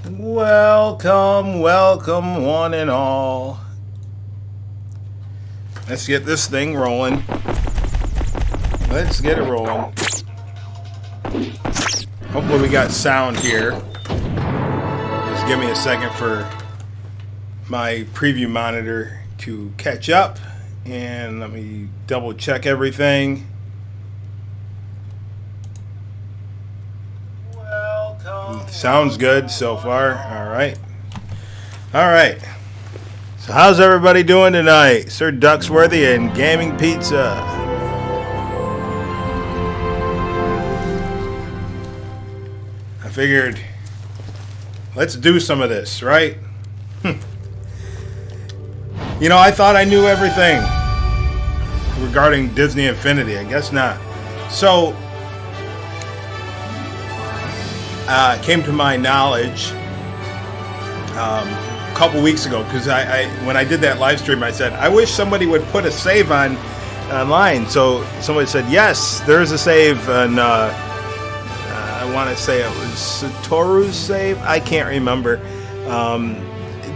Welcome, welcome, one and all. Let's get this thing rolling. Let's get it rolling. Hopefully we got sound here. Just give me a second for my preview monitor to catch up. And let me double check everything. Sounds good so far. All right. All right. So how's everybody doing tonight? Sir Ducksworthy and Gaming Pizza. I figured, let's do some of this, right? You know, I thought I knew everything regarding Disney Infinity. I guess not. So, came to my knowledge a couple weeks ago, because when I did that live stream, I said I wish somebody would put a save online. So somebody said yes, there's a save, and I want to say it was Satoru's save. I can't remember.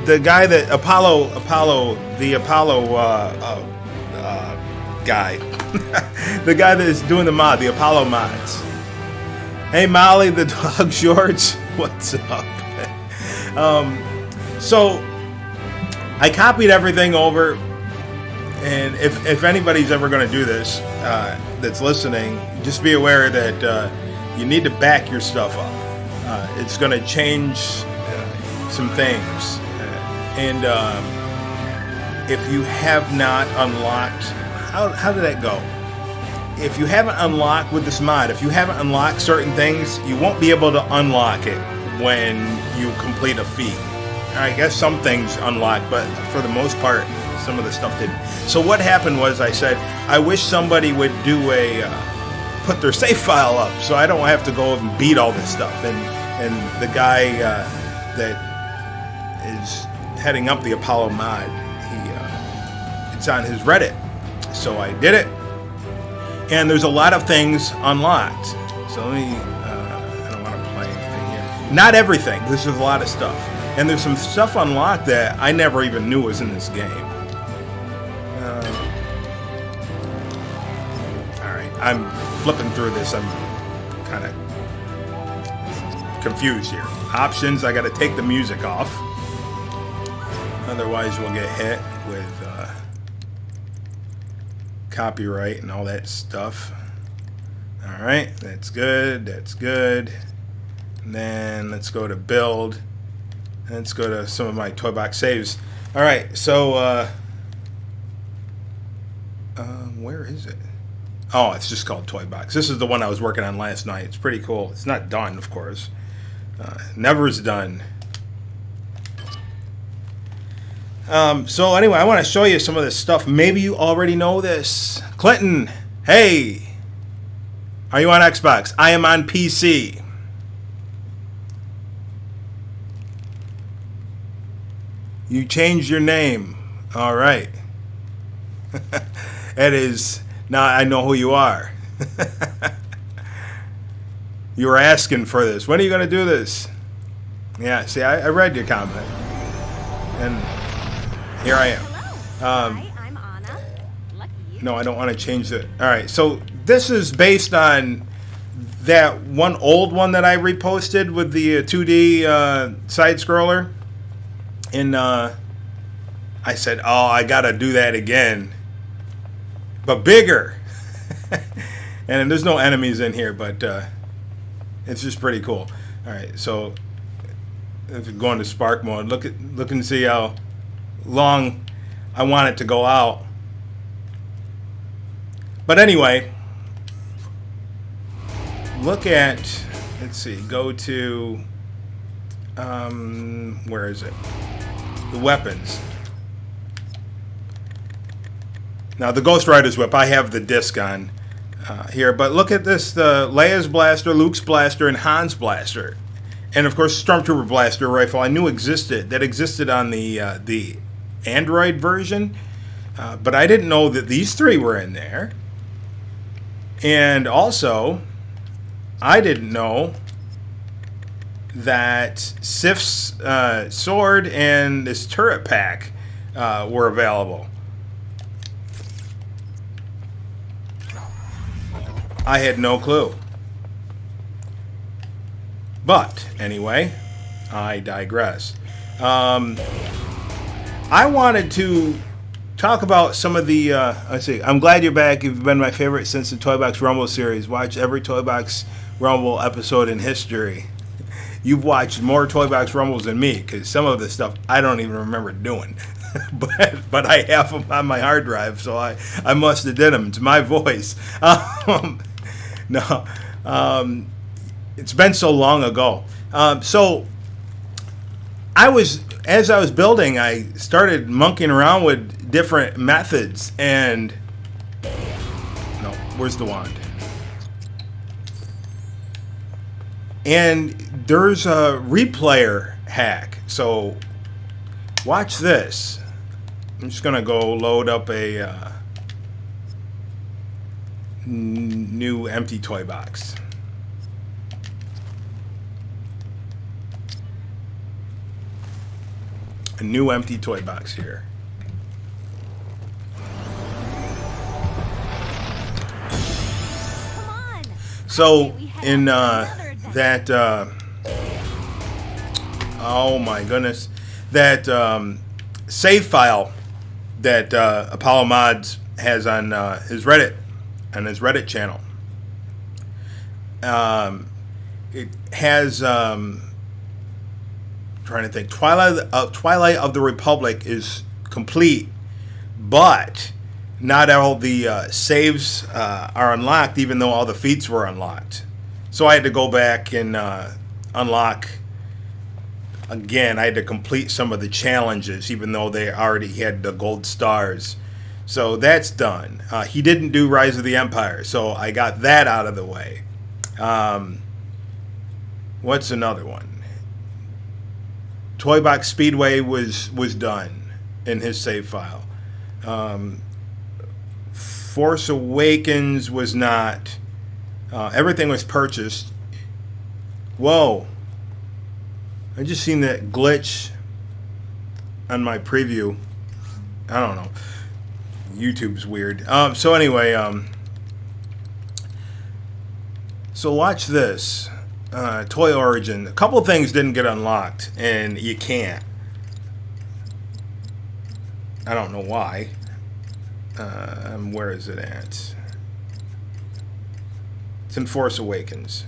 The guy that the Apollo guy, the guy that is doing the mod, the Apollo mods. Hey Molly, the dog shorts, what's up? So I copied everything over, and if anybody's ever going to do this that's listening, just be aware that you need to back your stuff up. It's going to change some things, and if you have not unlocked, how did that go? If you haven't unlocked with this mod, if you haven't unlocked certain things, you won't be able to unlock it when you complete a feat. I guess some things unlock, but for the most part, some of the stuff didn't. So what happened was, I said, I wish somebody would do put their save file up, so I don't have to go and beat all this stuff. And the guy that is heading up the Apollo mod, it's on his Reddit. So I did it. And there's a lot of things unlocked. So let me, I don't want to play anything here. Not everything. This is a lot of stuff. And there's some stuff unlocked that I never even knew was in this game. Alright, I'm flipping through this. I'm kind of confused here. Options, I got to take the music off. Otherwise we'll get hit with copyright and all that stuff. All right, that's good. That's good. And then let's go to build. Let's go to some of my toy box saves. All right, so where is it? Oh, it's just called Toy Box. This is the one I was working on last night. It's pretty cool. It's not done, of course. Never's done. So anyway, I want to show you some of this stuff. Maybe you already know this. Clinton, hey, are you on Xbox? I am on PC. You changed your name. All right. That is, now I know who you are. You were asking for this. When are you going to do this? Yeah, see, I read your comment. And here I am. Hi, I'm Anna. Lucky you. No, I don't want to change it. All right, so this is based on that one old one that I reposted with the 2D side scroller. And I said, oh, I got to do that again. But bigger. And there's no enemies in here, but it's just pretty cool. All right, so if you go into Spark mode, look and see how long I want it to go out. But anyway, look at, let's see, go to where is it? The weapons. Now the Ghost Rider's whip, I have the disc on here, but look at this, the Leia's blaster, Luke's blaster, and Han's blaster. And of course Stormtrooper blaster rifle I knew existed. That existed on the Android version, but I didn't know that these three were in there. And also, I didn't know that Sif's sword and this turret pack were available. I had no clue. But anyway, I digress. I wanted to talk about some of the. Let's see. I'm glad you're back. You've been my favorite since the Toy Box Rumble series. Watch every Toy Box Rumble episode in history. You've watched more Toy Box Rumbles than me, because some of the stuff I don't even remember doing. but I have them on my hard drive, so I must have did them. It's my voice. No, it's been so long ago. So as I was building, I started monkeying around with different methods, and no, where's the wand? And there's a replayer hack. So watch this. I'm just gonna go load up a new empty toy box. A new empty toy box here. Come on. So We have in another that oh my goodness, that save file that Apollo Mods has on his Reddit channel. It has trying to think. Twilight of the Republic is complete, but not all the saves are unlocked, even though all the feats were unlocked. So I had to go back and unlock again. I had to complete some of the challenges, even though they already had the gold stars. So that's done. He didn't do Rise of the Empire, so I got that out of the way. What's another one? Toy Box Speedway was done in his save file. Force Awakens was not. Everything was purchased. Whoa. I just seen that glitch on my preview. I don't know. YouTube's weird. So anyway, so watch this. Toy Origin. A couple of things didn't get unlocked, and you can't. I don't know why. Where is it at? It's in Force Awakens.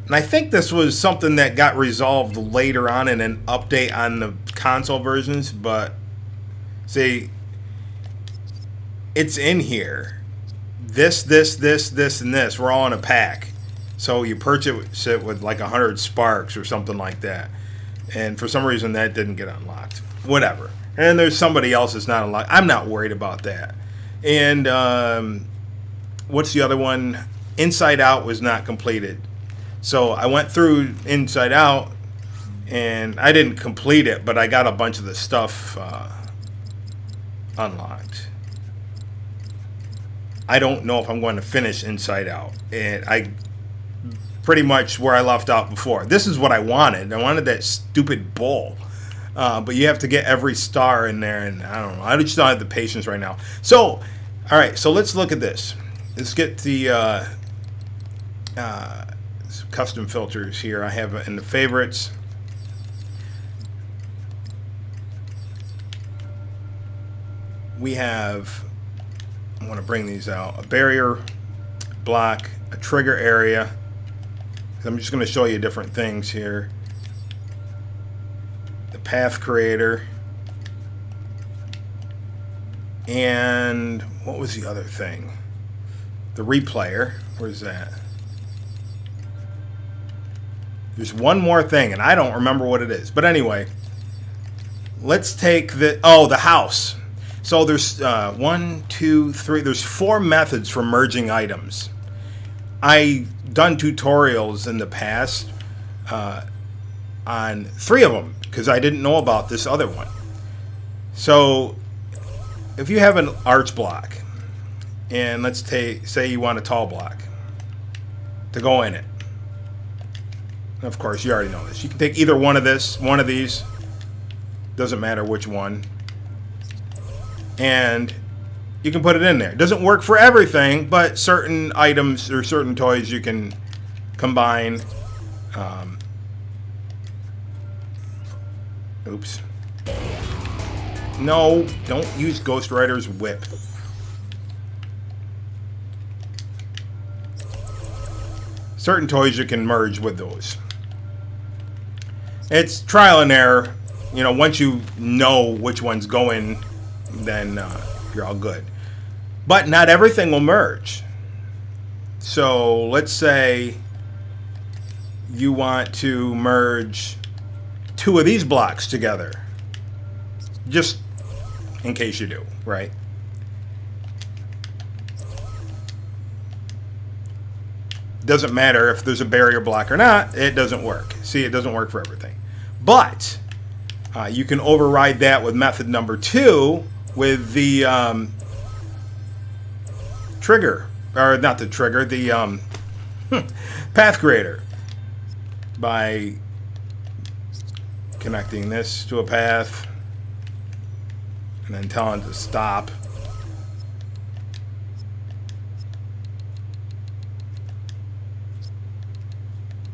And I think this was something that got resolved later on in an update on the console versions, but see, it's in here. This, and this. We're all in a pack. So you purchase it with like 100 sparks or something like that. And for some reason that didn't get unlocked. Whatever. And there's somebody else that's not unlocked. I'm not worried about that. And what's the other one? Inside Out was not completed. So I went through Inside Out and I didn't complete it, but I got a bunch of the stuff unlocked. I don't know if I'm going to finish Inside Out. And I pretty much where I left off before. This is what I wanted. I wanted that stupid bull. But you have to get every star in there, and I don't know. I just don't have the patience right now. So, all right, so let's look at this. Let's get the custom filters here. I have in the favorites. We have, I want to bring these out, a barrier block, a trigger area. I'm just going to show you different things here. The path creator. And what was the other thing? The replayer. Where's that? There's one more thing, and I don't remember what it is. But anyway, let's take the house. So there's 1, 2, 3. There's 4 methods for merging items. I've done tutorials in the past on 3 of them because I didn't know about this other one. So if you have an arch block, and let's say you want a tall block to go in it, Of course, you already know this. You can take either one of these. Doesn't matter which one. And you can put it in there. It doesn't work for everything, but certain items or certain toys you can combine. Oops. No, don't use Ghost Rider's whip. Certain toys you can merge with those. It's trial and error. You know, once you know which one's going, then you're all good. But not everything will merge. So let's say you want to merge 2 of these blocks together. Just in case you do, right? Doesn't matter if there's a barrier block or not, it doesn't work. See, it doesn't work for everything. But you can override that with method number 2 with the trigger, or not the trigger, the path creator, by connecting this to a path and then telling it to stop.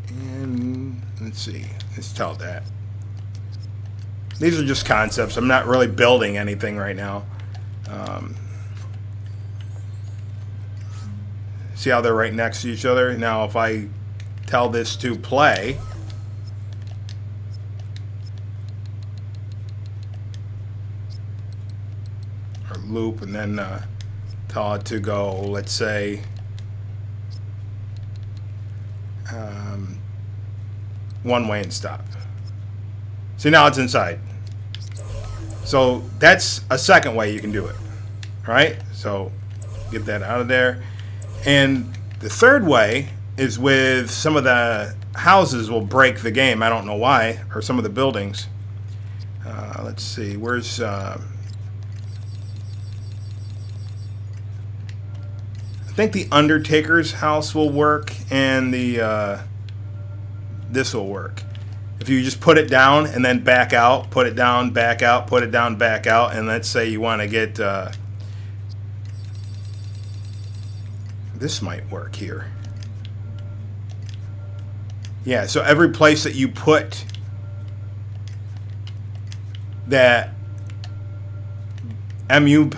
And let's see, let's tell that. These are just concepts. I'm not really building anything right now. See how they're right next to each other? Now if I tell this to play, or loop, and then tell it to go, let's say, one way and stop. See, now it's inside. So that's a second way you can do it, right? So get that out of there. And the third way is with some of the houses will break the game. I don't know why, or some of the buildings. Let's see, where's I think the Undertaker's house will work, and the this will work. If you just put it down and then back out, put it down, back out, put it down, back out, and let's say you want to get this might work here. Yeah, so every place that you put that MU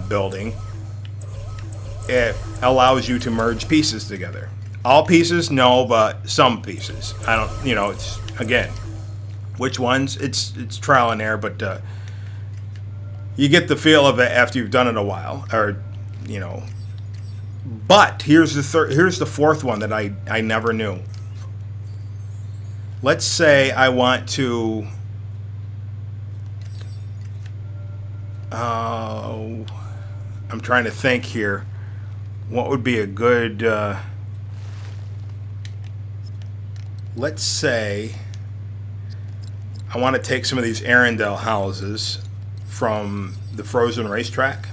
building, it allows you to merge pieces together. All pieces, no, but some pieces. I don't, you know, it's, again, which ones? It's trial and error, but you get the feel of it after you've done it a while, or, you know. But here's the fourth one that I never knew. Let's say I want to I'm trying to think here. What would be a good let's say I want to take some of these Arendelle houses from the Frozen racetrack.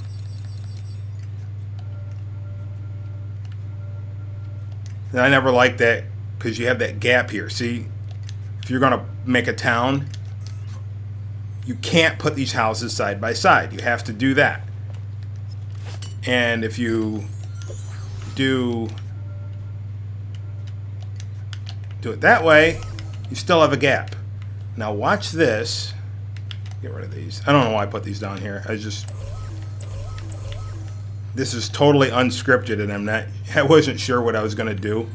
And I never liked that because you have that gap here. See, if you're going to make a town, you can't put these houses side by side. You have to do that. And if you do it that way, you still have a gap. Now watch this. Get rid of these. I don't know why I put these down here. This is totally unscripted, and I wasn't sure what I was going to do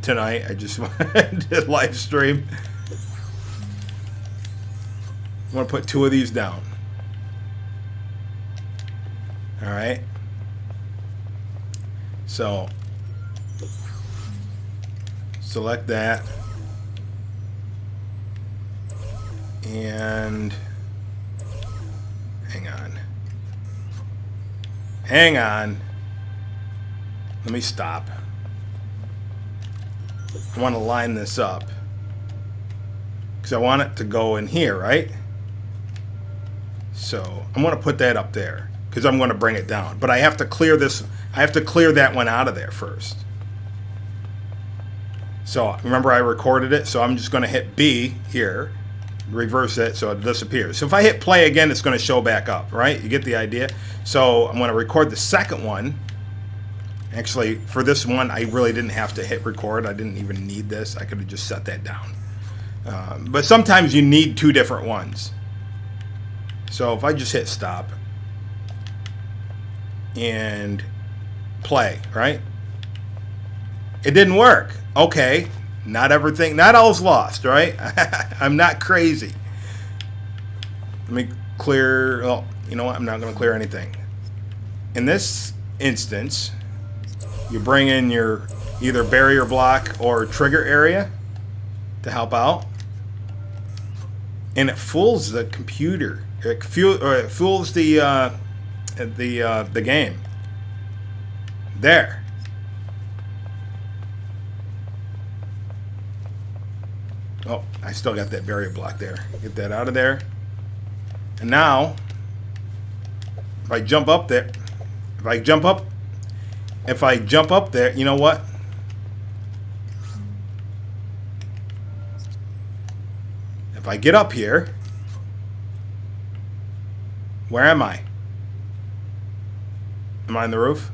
tonight. I just wanted to live stream. I'm going to put 2 of these down. All right. So select that, and hang on, let me stop. I want to line this up because I want it to go in here, right? So I'm going to put that up there because I'm going to bring it down, but I have to clear this. I have to clear that one out of there first. So remember I recorded it, so I'm just going to hit B here, reverse it so it disappears. So if I hit play again, it's going to show back up, right? You get the idea? So I'm going to record the second one. Actually, for this one, I really didn't have to hit record. I didn't even need this. I could have just set that down. But sometimes you need two different ones. So if I just hit stop and play, right? It didn't work. Okay, not everything, not all's lost, right? I'm not crazy. Let me clear, well, you know what? I'm not going to clear anything. In this instance, you bring in your either barrier block or trigger area to help out. And it fools the computer. It fools the game. There. Oh, I still got that barrier block there. Get that out of there. And now, if I jump up there, if I jump up there, you know what? If I get up here, where am I? Am I on the roof?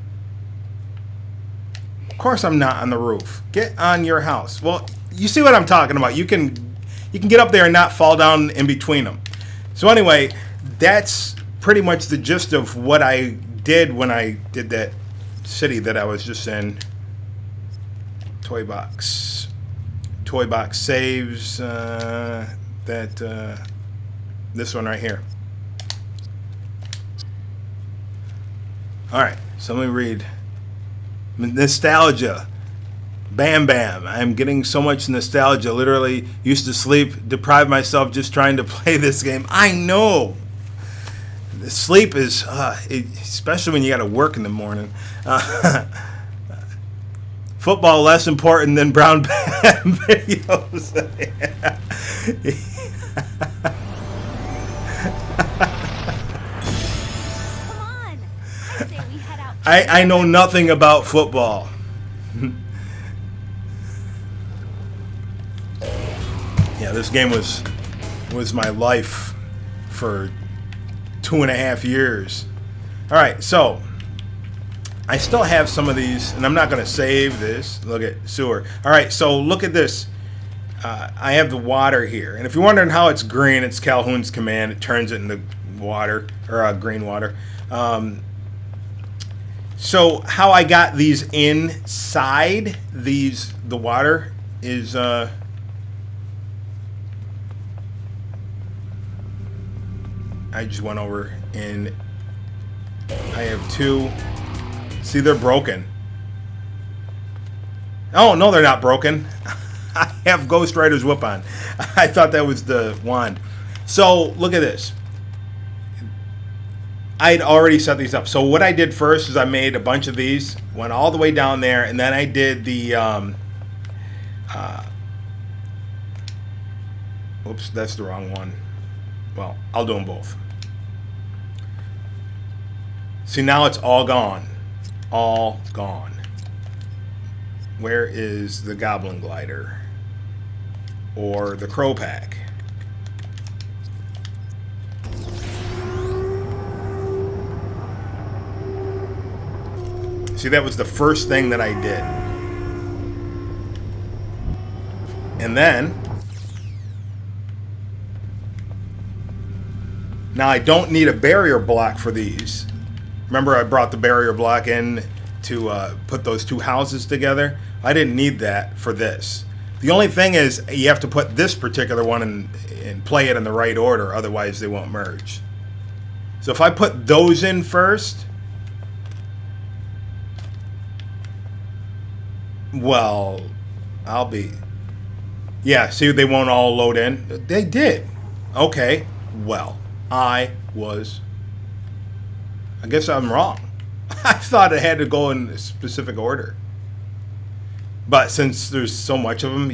Of course I'm not on the roof. Get on your house. Well, you see what I'm talking about. You can get up there and not fall down in between them. So anyway, that's pretty much the gist of what I did when I did that city that I was just in. Toy box saves this one right here. All right, so let me read. Nostalgia. Bam Bam. I'm getting so much nostalgia. Literally used to sleep, deprive myself just trying to play this game. I know. The sleep is, especially when you got to work in the morning. Football less important than brown bag videos. Come on. I say we head out. I know nothing about football. Yeah, this game was my life for 2.5 years. All right, so I still have some of these, and I'm not going to save this. Look at sewer. All right, so look at this. I have the water here, and if you're wondering how it's green, it's Calhoun's command. It turns it into water or green water. So how I got these inside the water is. I just went over and I have two. See, they're broken. Oh, no, they're not broken. I have Ghost Rider's whip on. I thought that was the wand. So, look at this. I'd already set these up. So, what I did first is I made a bunch of these, went all the way down there, and then I did the... oops, that's the wrong one. Well, I'll do them both. See, now it's all gone. All gone. Where is the Goblin Glider? Or the Crow Pack? See, that was the first thing that I did. And then... now I don't need a barrier block for these. Remember I brought the barrier block in to put those two houses together? I didn't need that for this. The only thing is you have to put this particular one in and play it in the right order, otherwise they won't merge. So if I put those in first, well, I'll be... yeah, see, they won't all load in. They did. Okay, well, I guess I'm wrong. I thought it had to go in a specific order. But since there's so much of them,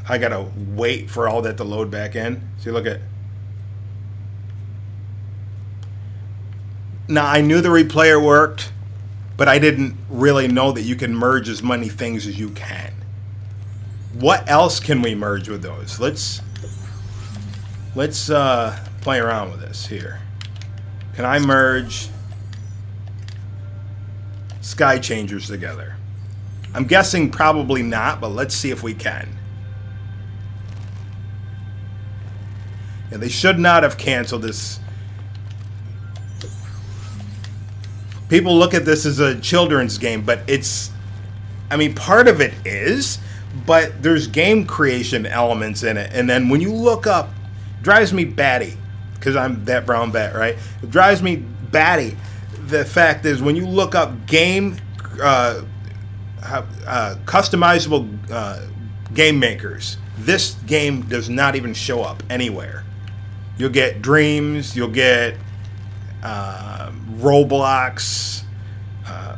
I gotta wait for all that to load back in. See, look at... now, I knew the replayer worked, but I didn't really know that you can merge as many things as you can. what else can we merge with those? Let's play around with this here. Can I merge Sky Changers together? I'm guessing probably not, but let's see if we can. Yeah, they should not have canceled this. People look at this as a children's game, but it's, I mean, part of it is, but there's game creation elements in it. And then when you look up, drives me batty, because I'm that brown bat, right? It drives me batty. The fact is, when you look up game, customizable game makers, this game does not even show up anywhere. You'll get Dreams, you'll get Roblox,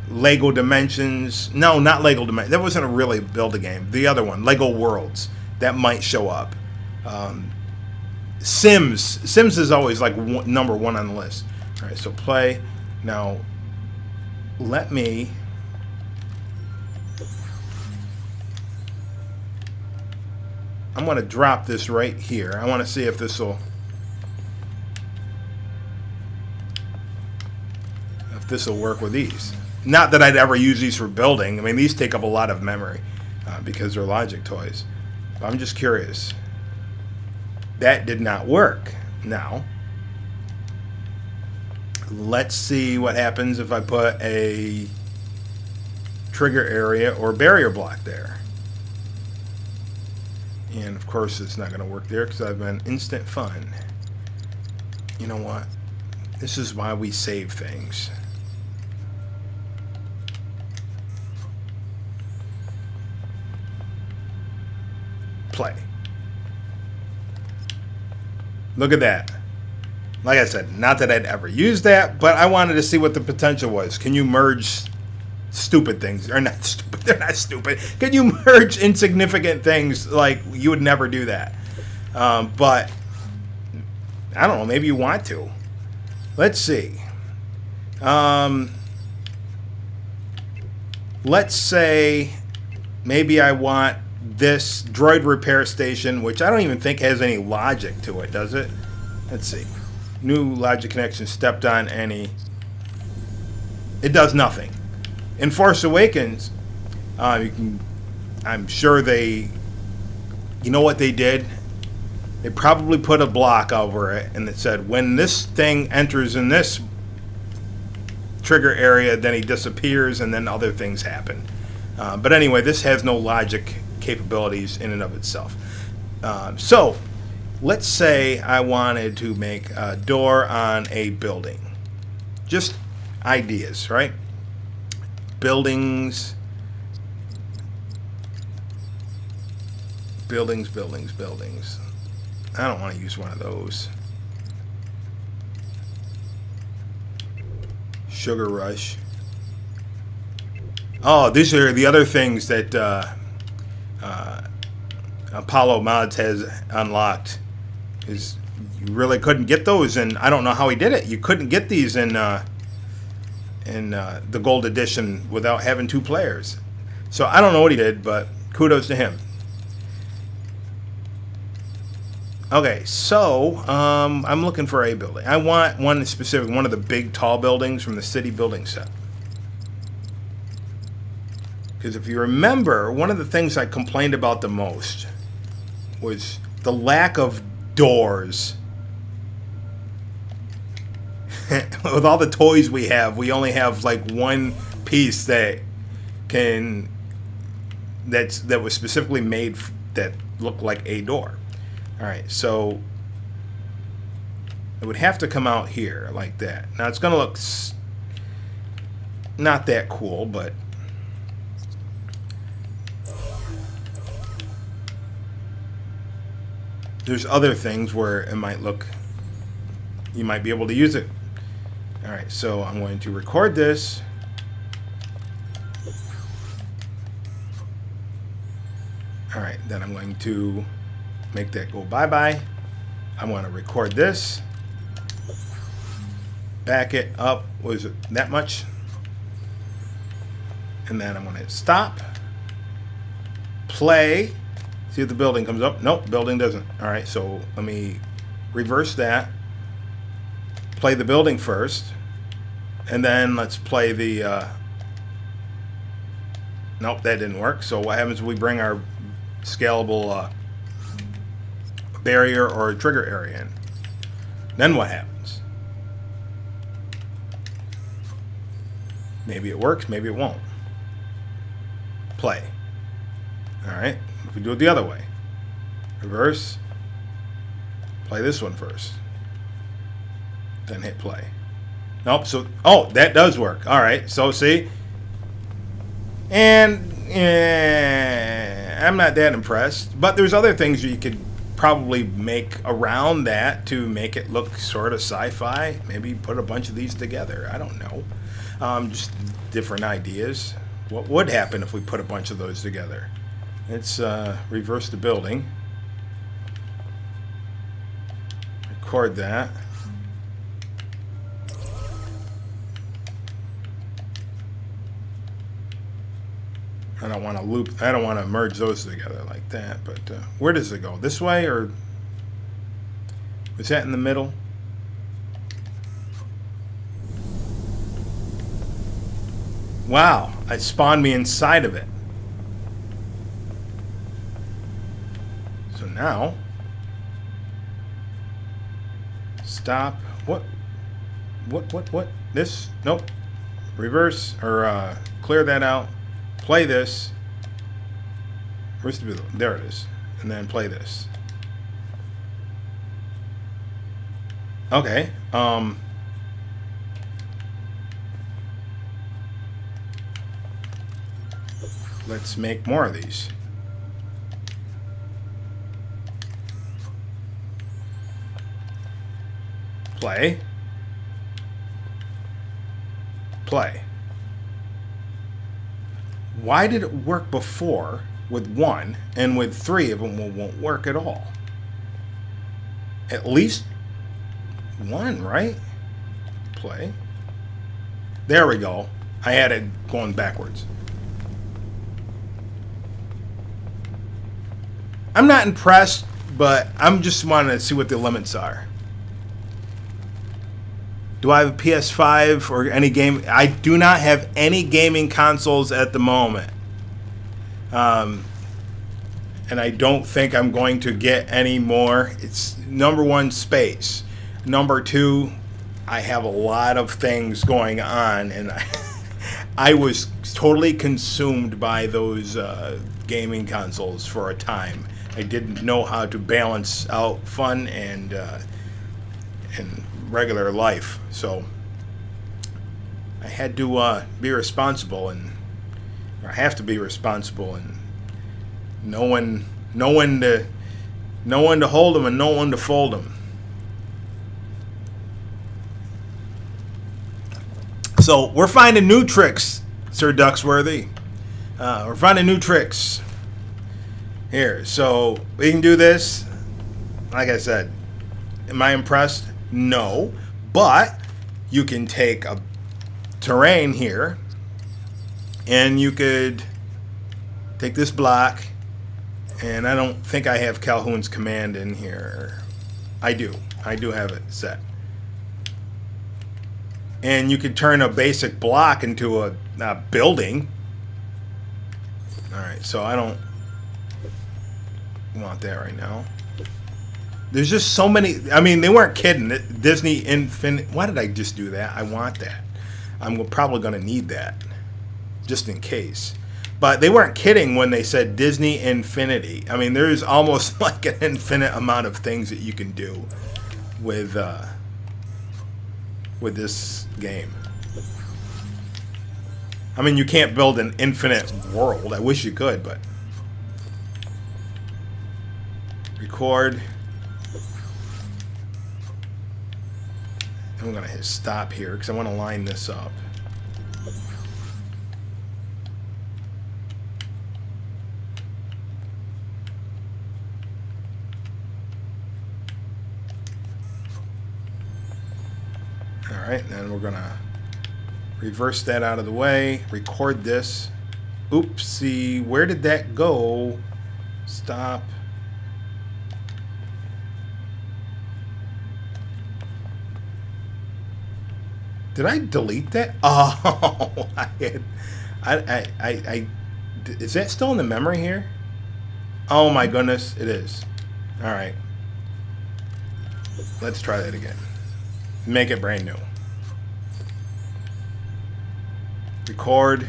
Lego Dimensions. No, not Lego Dimensions. That wasn't a really build a game. The other one, Lego Worlds, that might show up. Sims is always like number one on the list. All right, so play. Now, let me. I'm going to drop this right here. I want to see if this will. This will work with these. Not that I'd ever use these for building. I mean, these take up a lot of memory because they're logic toys. But I'm just curious. That did not work. Now, let's see what happens if I put a trigger area or barrier block there. And of course, it's not going to work there because I've been instant fun. You know what? This is why we save things. Play. Look at that. Like I said, not that I'd ever use that, but I wanted to see what the potential was. Can you merge stupid things? Or not stupid, they're not stupid. Can you merge insignificant things like you would never do that? But I don't know, maybe you want to. Let's see. Let's say maybe I want this droid repair station, which I don't even think has any logic to it, does it? Let's see. New logic connection stepped on any. It does nothing. In Force Awakens, I'm sure they, you know what they did? They probably put a block over it and it said, when this thing enters in this trigger area, then he disappears and then other things happen. But anyway, this has no logic capabilities in and of itself. So let's say I wanted to make a door on a building. Just ideas, right? Buildings. I don't want to use one of those. Sugar Rush. Oh, these are the other things that Apollo Mods has unlocked. Is you really couldn't get those, and I don't know how he did it. You couldn't get these in the Gold Edition without having 2 players. So I don't know what he did, but kudos to him. Okay, so I'm looking for a building. I want one specific, one of the big tall buildings from the city building set. Because if you remember, one of the things I complained about the most was the lack of doors. With all the toys we have, we only have like one piece that was specifically made that looked like a door. All right, so it would have to come out here like that. Now it's going to look not that cool, but there's other things where it might look, you might be able to use it. All right, so I'm going to record this. All right, then I'm going to make that go bye-bye. I'm going to record this. Back it up. Was it that much? And then I'm going to stop. Play. See if the building comes up. Nope, building doesn't. All right, so let me reverse that. Play the building first. And then let's play the... Nope, that didn't work. So what happens if we bring our scalable barrier or trigger area in? Then what happens? Maybe it works, maybe it won't. Play. Alright, if we do it the other way. Reverse. Play this one first. Then hit play. Nope, so... Oh, that does work. Alright, so see... And I'm not that impressed. But there's other things you could probably make around that to make it look sort of sci-fi. Maybe put a bunch of these together. I don't know. Just different ideas. What would happen if we put a bunch of those together? Let's reverse the building. Record that. I don't want to loop. I don't want to merge those together like that. But where does it go? This way, or was that in the middle? Wow! It spawned me inside of it. So now, stop. What? This? Nope. Reverse or clear that out. Play this. Where's the video? There it is. And then play this. Okay. Let's make more of these. Play. Play. Why did it work before with one, and with three of them it won't work at all? At least one, right? Play. There we go. I had it going backwards. I'm not impressed, but I'm just wanting to see what the limits are. Do I have a PS5 or any game? I do not have any gaming consoles at the moment. And I don't think I'm going to get any more. It's number one, space. Number two, I have a lot of things going on, and I was totally consumed by those gaming consoles for a time. I didn't know how to balance out fun and regular life, so I had to be responsible, and I have to be responsible, and know when to hold them and know when to fold them. So we're finding new tricks, Sir Ducksworthy. We're finding new tricks here. So we can do this. Like I said, am I impressed? No, but you can take a terrain here, and you could take this block, and I don't think I have Calhoun's command in here. I do have it set. And you could turn a basic block into a building. Alright, so I don't want that right now. There's just so many. I mean, they weren't kidding. Disney Infinite. Why did I just do that? I want that. I'm probably going to need that, just in case. But they weren't kidding when they said Disney Infinity. I mean, there's almost like an infinite amount of things that you can do with this game. I mean, you can't build an infinite world. I wish you could, but record. I'm going to hit stop here because I want to line this up. Alright, then we're going to reverse that out of the way, record this. Oopsie, where did that go? Stop. Did I delete that? Oh, I had, is that still in the memory here? Oh my goodness, it is. All right. Let's try that again. Make it brand new. Record.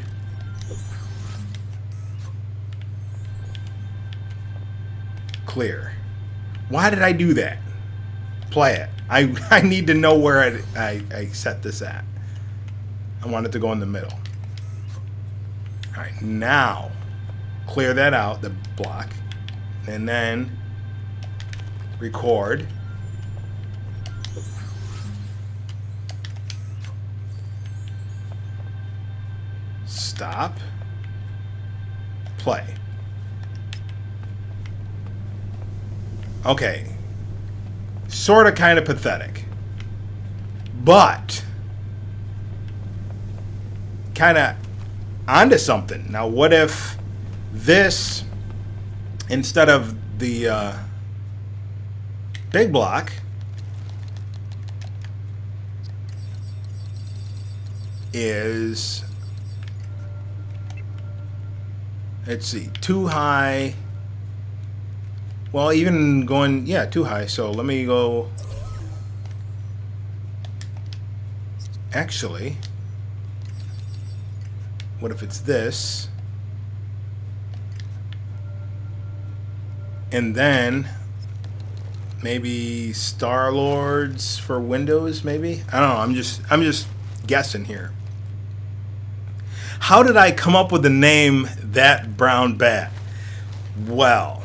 Clear. Why did I do that? Play it. I need to know where I set this at. I want it to go in the middle. Alright, now clear that out, the block, and then record. Stop. Play. Okay. Sort of kind of pathetic. But kind of onto something. Now, what if this, instead of the big block, is, let's see, too high. Well, even going, yeah, too high. So let me go. Actually, what if it's this? And then maybe Star Lords for Windows, maybe? I don't know. I'm just guessing here. How did I come up with the name That Brown Bat? Well,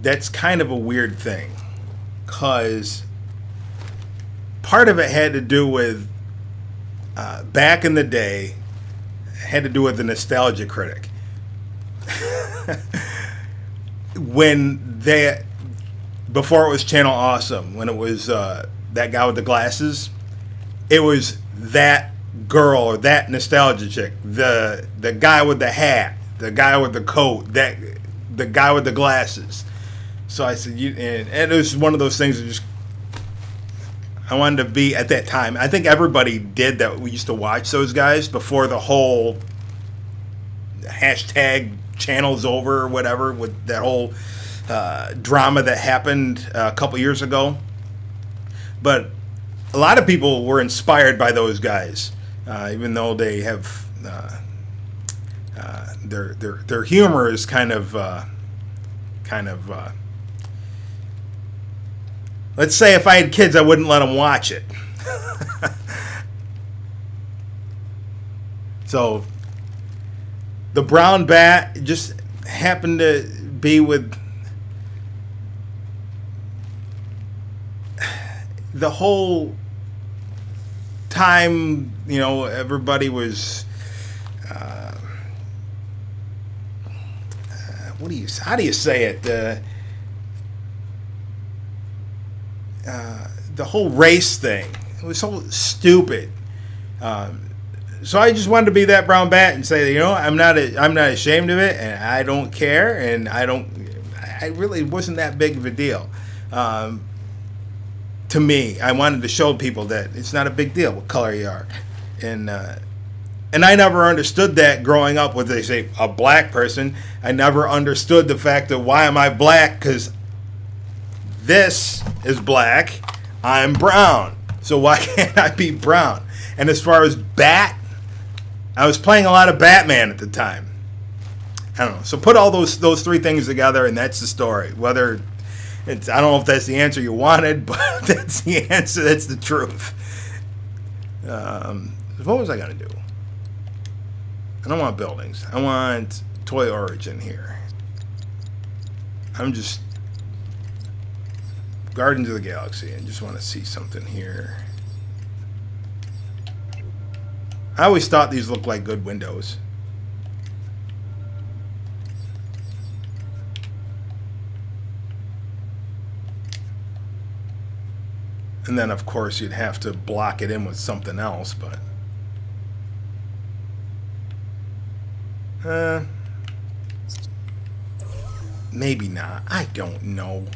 that's kind of a weird thing, because part of it had to do with back in the day, had to do with the Nostalgia Critic. When they, before it was Channel Awesome, when it was that guy with the glasses, it was that girl or that nostalgia chick, the guy with the hat, the guy with the coat, the guy with the glasses. So I said, and it was one of those things that just, I wanted to be at that time. I think everybody did that. We used to watch those guys before the whole hashtag channel's over or whatever, with that whole drama that happened a couple years ago. But a lot of people were inspired by those guys, even though they have their humor is kind of let's say if I had kids, I wouldn't let them watch it. So the brown bat just happened to be with the whole time, you know, everybody was how do you say it? The whole race thing. It was so stupid. So I just wanted to be that brown bat and say, you know, I'm not ashamed of it, and I don't care, and I really wasn't that big of a deal. To me, I wanted to show people that it's not a big deal what color you are, and I never understood that growing up. When they say a black person, I never understood the fact that why am I black? Because this is black, I'm brown. So why can't I be brown? And as far as bat, I was playing a lot of Batman at the time. I don't know. So put all those three things together, and that's the story. Whether it's, I don't know if that's the answer you wanted, but that's the answer. That's the truth. What was I gonna do? I don't want buildings. I want Toy Origin here. I'm just Guardians of the Galaxy. I just want to see something here. I always thought these looked like good windows. And then, of course, you'd have to block it in with something else, but... Maybe not. I don't know.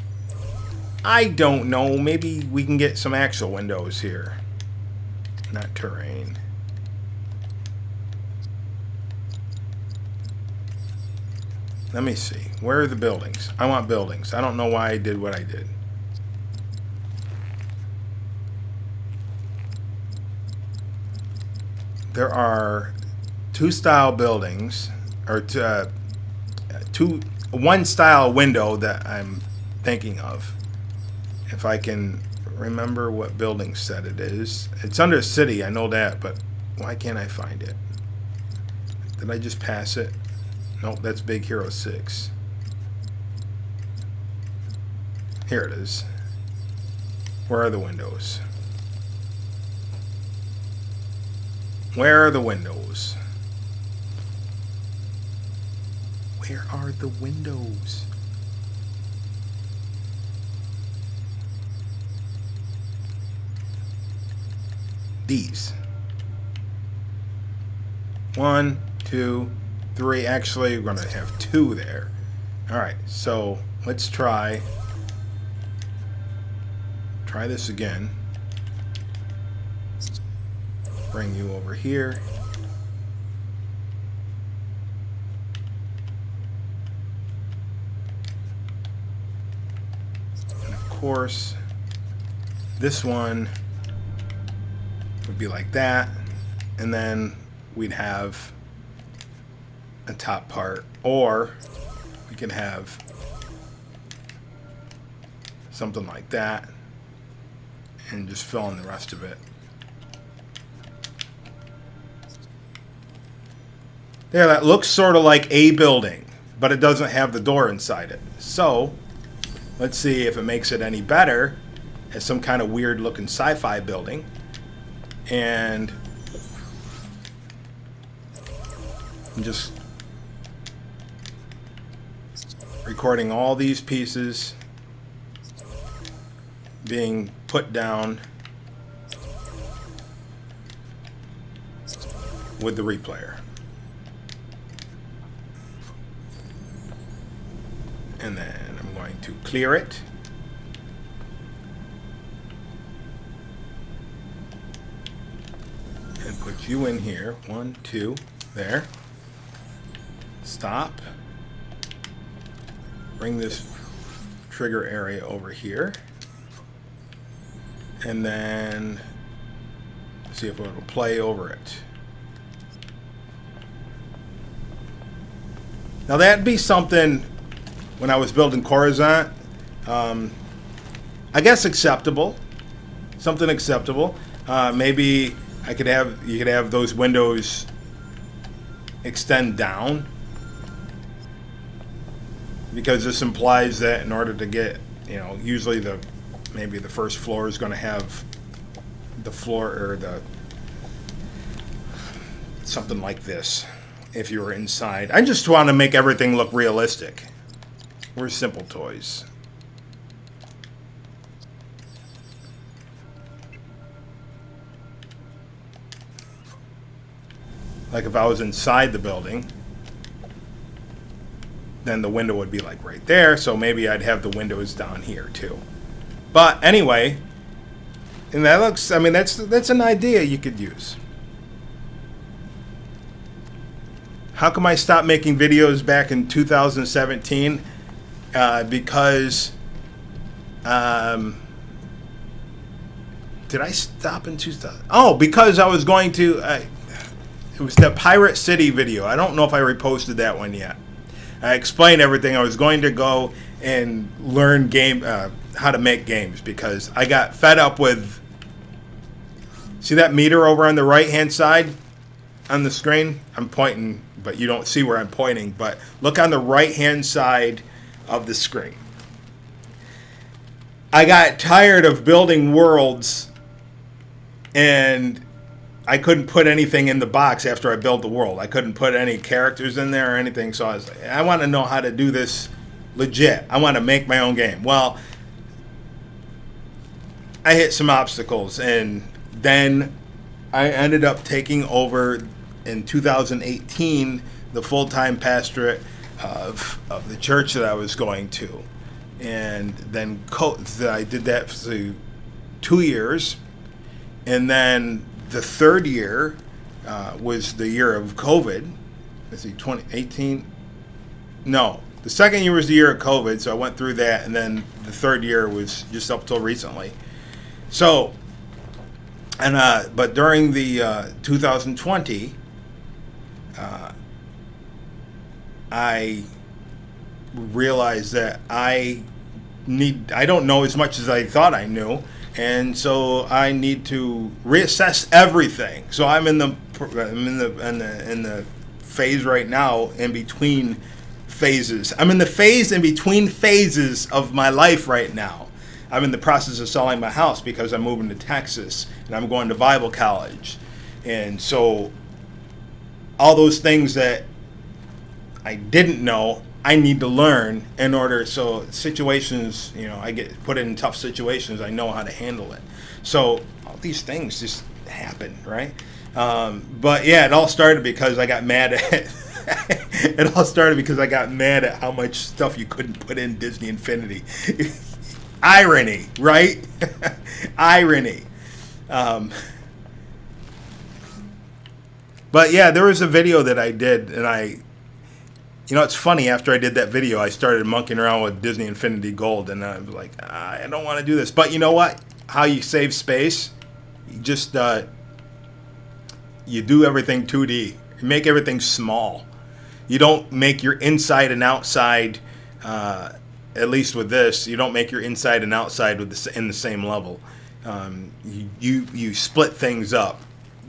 I don't know. Maybe we can get some actual windows here. Not terrain. Let me see. Where are the buildings? I want buildings. I don't know why I did what I did. There are two style buildings, or one style window that I'm thinking of. If I can remember what building set it is. It's under city, I know that, but why can't I find it? Did I just pass it? Nope, that's Big Hero 6. Here it is. Where are the windows? Where are the windows? Where are the windows? These. 1, 2, 3. Actually, we're going to have 2 there. Alright, so let's try this again. Bring you over here. And of course, this one would be like that. And then we'd have a top part, or we could have something like that and just fill in the rest of it. There, that looks sort of like a building, but it doesn't have the door inside it. So let's see if it makes it any better as some kind of weird looking sci-fi building. And I'm just recording all these pieces being put down with the replayer. And then I'm going to clear it. And put you in here. 1, 2, there. Stop. Bring this trigger area over here. And then see if it'll play over it. Now that'd be something when I was building Corazon, I guess acceptable. Something acceptable. Maybe you could have those windows extend down, because this implies that in order to get, usually maybe the first floor is going to have the floor, or something like this if you were inside. I just want to make everything look realistic. We're Simple Toys. Like if I was inside the building, then the window would be like right there, so maybe I'd have the windows down here too. But anyway, and that looks, that's an idea you could use. How come I stopped making videos back in 2017? Because did I stop in 2000? Oh, because I was going to, it was the Pirate City video. I don't know if I reposted that one yet. I explained everything. I was going to go and learn how to make games, because I got fed up with, see that meter over on the right hand side on the screen? I'm pointing, but you don't see where I'm pointing, but look on the right hand side of the screen. I got tired of building worlds, and I couldn't put anything in the box after I built the world. I couldn't put any characters in there or anything, so I was like, I want to know how to do this legit. I want to make my own game. Well, I hit some obstacles, and then I ended up taking over in 2018 the full-time pastorate of the church that I was going to. And then I did that for 2 years. And then the third year was the year of COVID. Let's see, 2018. No, the second year was the year of COVID, so I went through that. And then the third year was just up till recently. So, but during the 2020, I realized that I don't know as much as I thought I knew, and so I need to reassess everything. So I'm in the phase right now in between phases. I'm in the phase in between phases of my life right now. I'm in the process of selling my house because I'm moving to Texas and I'm going to Bible college. And so all those things that I didn't know, I need to learn in order. So situations, I get put in tough situations, I know how to handle it. So all these things just happen, right? But yeah, it all started because I got mad at it all started because I got mad at how much stuff you couldn't put in Disney Infinity. Irony, right? Irony. But yeah, there was a video that I did, and it's funny, after I did that video, I started monkeying around with Disney Infinity Gold, and I was like, I don't want to do this. But you know what? How you save space? You just, you do everything 2D. You make everything small. You don't make your inside and outside, at least with this, you don't make your inside and outside in the same level. You split things up.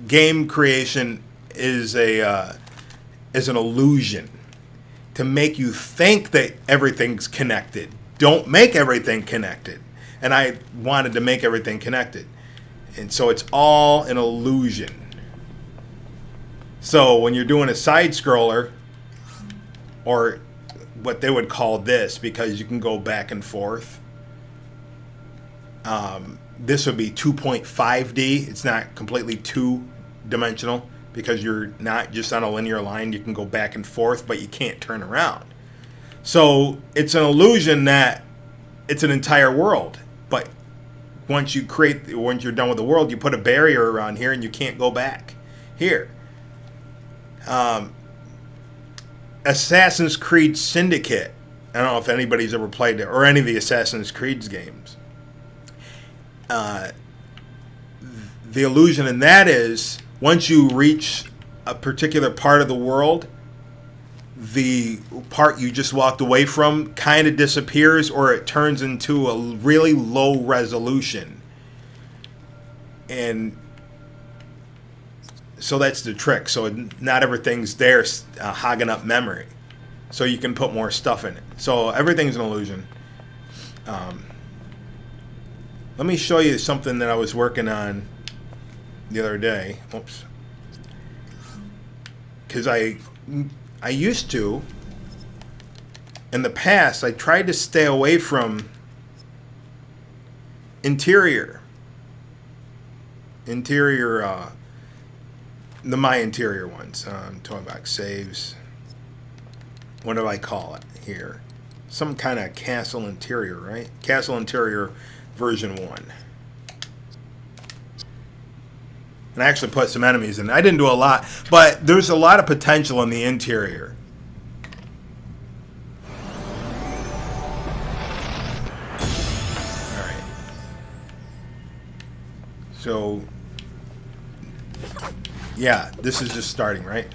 Game creation is an illusion to make you think that everything's connected. Don't make everything connected. And I wanted to make everything connected. And so it's all an illusion. So when you're doing a side scroller, or what they would call this, because you can go back and forth, this would be 2.5D. It's not completely two-dimensional, because you're not just on a linear line. You can go back and forth, but you can't turn around. So it's an illusion that it's an entire world. But once you're done with the world, you put a barrier around here and you can't go back here. Assassin's Creed Syndicate. I don't know if anybody's ever played it, or any of the Assassin's Creed games. The illusion in that is, once you reach a particular part of the world, the part you just walked away from kind of disappears, or it turns into a really low resolution. And so that's the trick. So not everything's there hogging up memory. So you can put more stuff in it. So everything's an illusion. Let me show you something that I was working on the other day. Oops. Because I used to, in the past, I tried to stay away from my interior ones. Toybox saves. What do I call it here? Some kind of castle interior, right? Castle interior version 1. And I actually put some enemies in. I didn't do a lot, but there's a lot of potential in the interior. All right. So, yeah, this is just starting, right?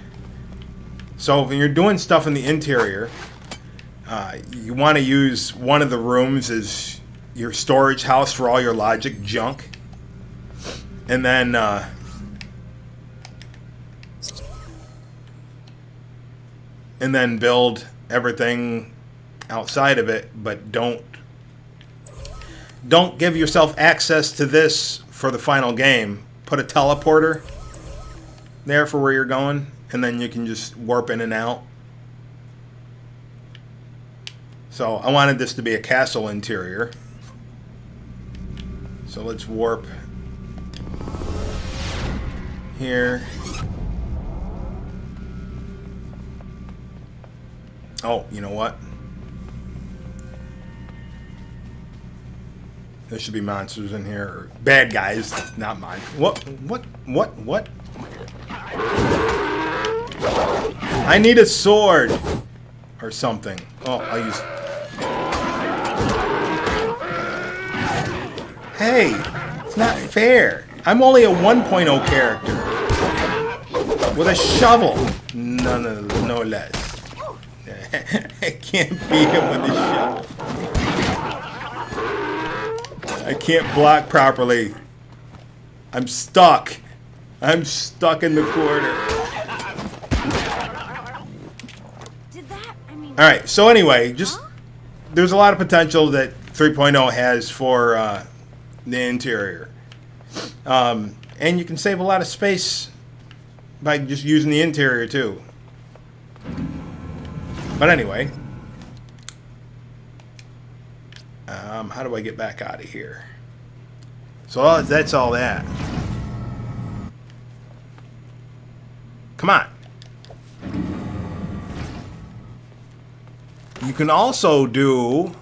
So when you're doing stuff in the interior, you want to use one of the rooms as your storage house for all your logic junk. And then build everything outside of it, but don't give yourself access to this for the final game. Put a teleporter there for where you're going, and then you can just warp in and out. So I wanted this to be a castle interior. So let's warp here. Oh, you know what? There should be monsters in here, or bad guys, not mine. What? I need a sword or something. Oh, I'll use. Hey, it's not fair. I'm only a 1.0 character with a shovel. No less. I can't beat him with the shovel. I can't block properly. I'm stuck. I'm stuck in the corner. Did that? I mean. All right. So anyway, just there's a lot of potential that 3.0 has for the interior, and you can save a lot of space by just using the interior too. But anyway, how do I get back out of here? So that's all that. Come on. You can also do...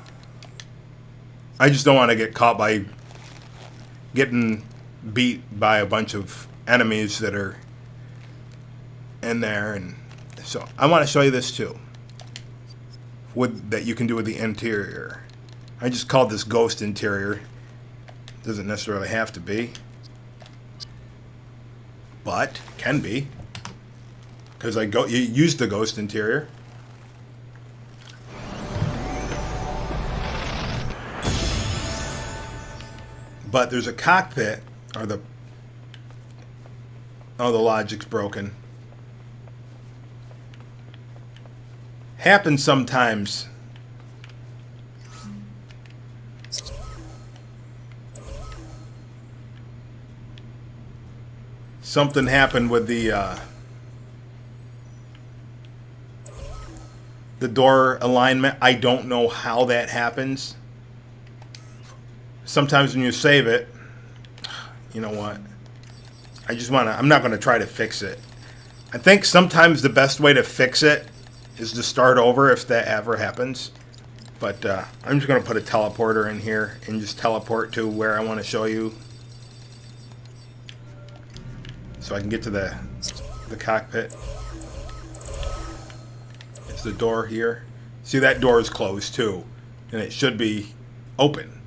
I just don't want to get caught by getting beat by a bunch of enemies that are in there. And so I want to show you this too. That you can do with the interior. I just called this ghost interior. Doesn't necessarily have to be, but can be, because you use the ghost interior. But there's a cockpit, or the logic's broken. Happens sometimes. Something happened with the door alignment. I don't know how that happens. Sometimes when you save it, you know what? I'm not going to try to fix it. I think sometimes the best way to fix it is to start over if that ever happens. But I'm just going to put a teleporter in here and just teleport to where I want to show you. So I can get to the cockpit. It's the door here. See, that door is closed too. And it should be open.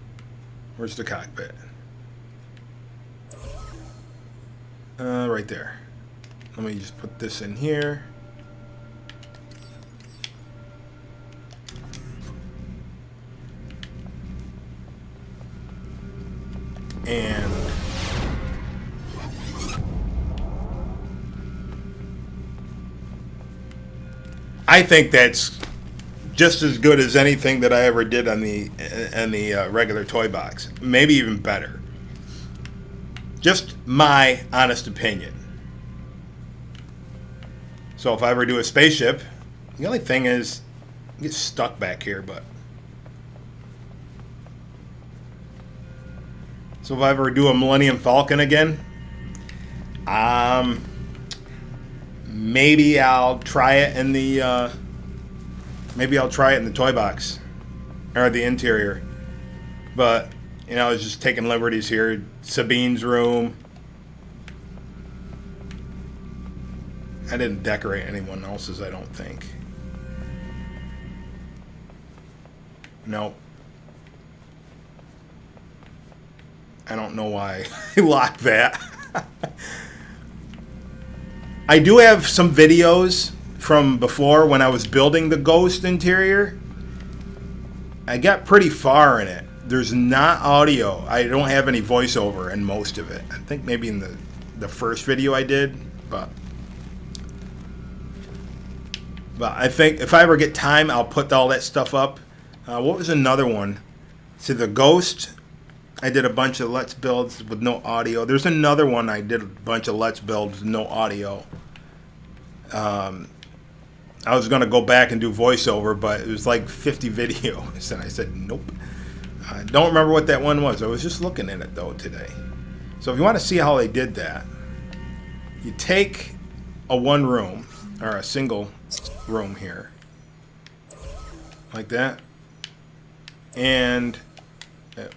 Where's the cockpit? Right there. Let me just put this in here. And I think that's just as good as anything that I ever did on the regular toy box. Maybe even better. Just my honest opinion. So if I ever do a spaceship, the only thing is I get stuck back here, but so if I ever do a Millennium Falcon again, maybe I'll try it in the toy box or the interior. But you know, I was just taking liberties here. Sabine's room. I didn't decorate anyone else's, I don't think. Nope. I don't know why I locked that. I do have some videos from before when I was building the ghost interior. I got pretty far in it. There's not audio. I don't have any voiceover in most of it. I think maybe in the first video I did, but I think if I ever get time, I'll put all that stuff up. What was another one? See, the ghost, I did a bunch of Let's Builds with no audio. There's another one I did a bunch of Let's Builds with no audio. I was going to go back and do voiceover, but it was like 50 videos, and I said, nope. I don't remember what that one was. I was just looking at it, though, today. So if you want to see how they did that, you take a one room, or a single room here, like that, and it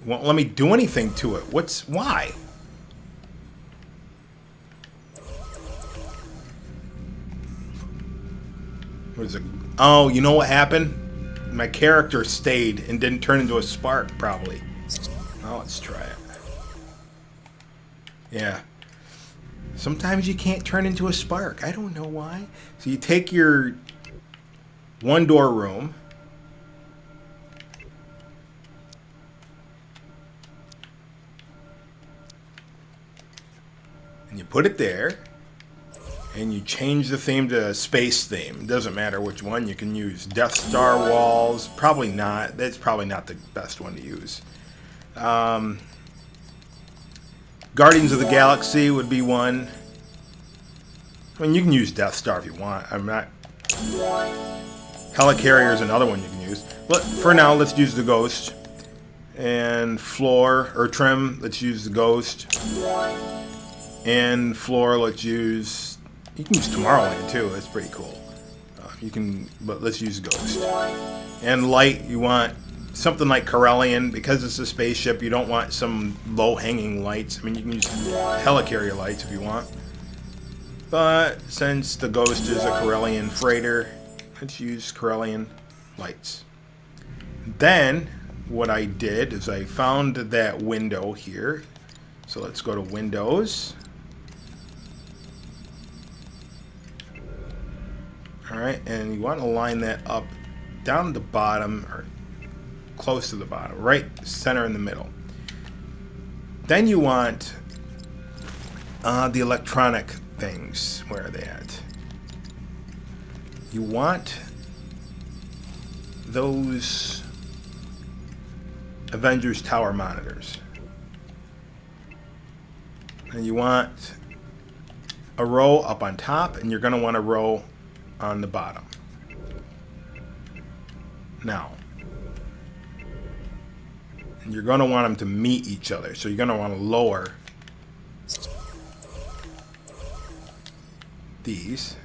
won't let me do anything to it. Why? What is it? Oh, you know what happened? My character stayed and didn't turn into a spark, probably. Now let's try it. Yeah. Sometimes you can't turn into a spark. I don't know why. So you take your one door room, and you put it there, and you change the theme to a space theme. It doesn't matter which one. You can use Death Star walls. Probably not. That's probably not the best one to use. Guardians of the Galaxy would be one. I mean, you can use Death Star if you want. I'm not... Helicarrier is another one you can use. But for now, let's use the Ghost. And floor, or trim, let's use the Ghost. And floor, let's use... You can use Tomorrowland too. That's pretty cool. But let's use Ghost. And light, you want something like Corellian. Because it's a spaceship, you don't want some low-hanging lights. I mean, you can use Helicarrier lights if you want. But since the Ghost is a Corellian freighter, let's use Corellian lights. Then, what I did is I found that window here. So let's go to Windows. Alright, and you want to line that up down at the bottom, or close to the bottom, right center in the middle. Then you want the electronic things. Where are they at? You want those Avengers Tower monitors. And you want a row up on top, and you're going to want a row on the bottom. Now, and you're going to want them to meet each other, so you're going to want to lower these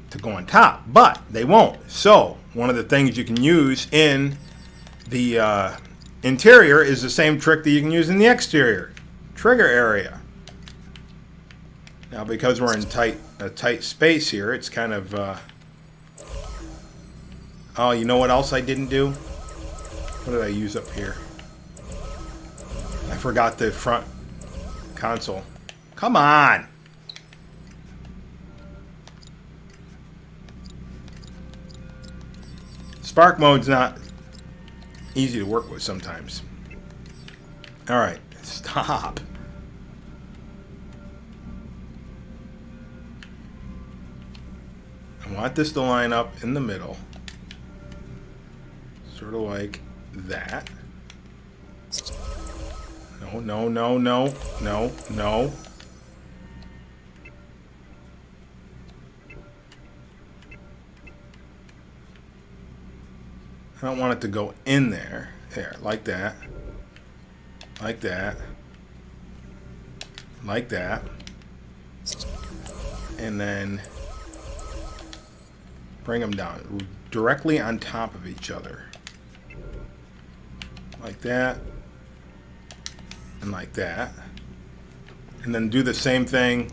to go on top, but they won't. So one of the things you can use in the interior is the same trick that you can use in the exterior. Trigger area. Now, because we're in a tight space here, it's kind of... Oh, you know what else I didn't do? What did I use up here? I forgot the front console. Come on! Spark mode's not easy to work with sometimes. Alright, stop. I want this to line up in the middle. Sort of like that. No, no, no, no, no, no. I don't want it to go in there. There, like that. Like that. Like that. And then bring them down directly on top of each other. Like that. And like that. And then do the same thing.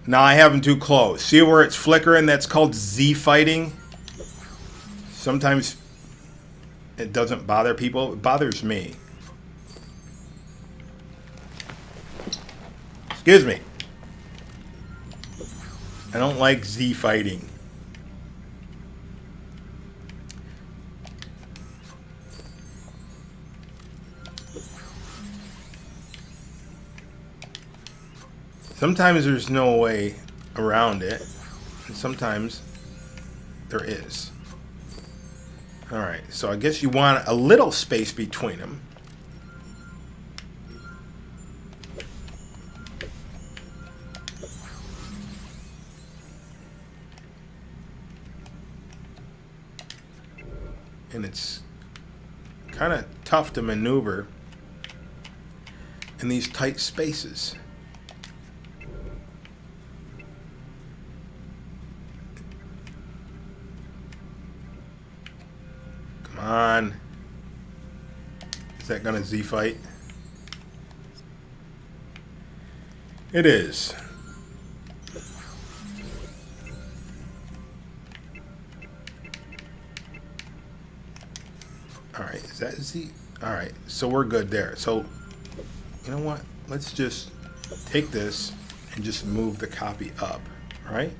Now I have them too close. See where it's flickering? That's called Z fighting. Sometimes it doesn't bother people. It bothers me. Excuse me. I don't like Z fighting. Sometimes there's no way around it, and sometimes there is. Alright, so I guess you want a little space between them. And it's kind of tough to maneuver in these tight spaces. on. Is that going to Z fight? It is. Alright, is that Z? Alright, so we're good there. So, you know what? Let's just take this and just move the copy up, right?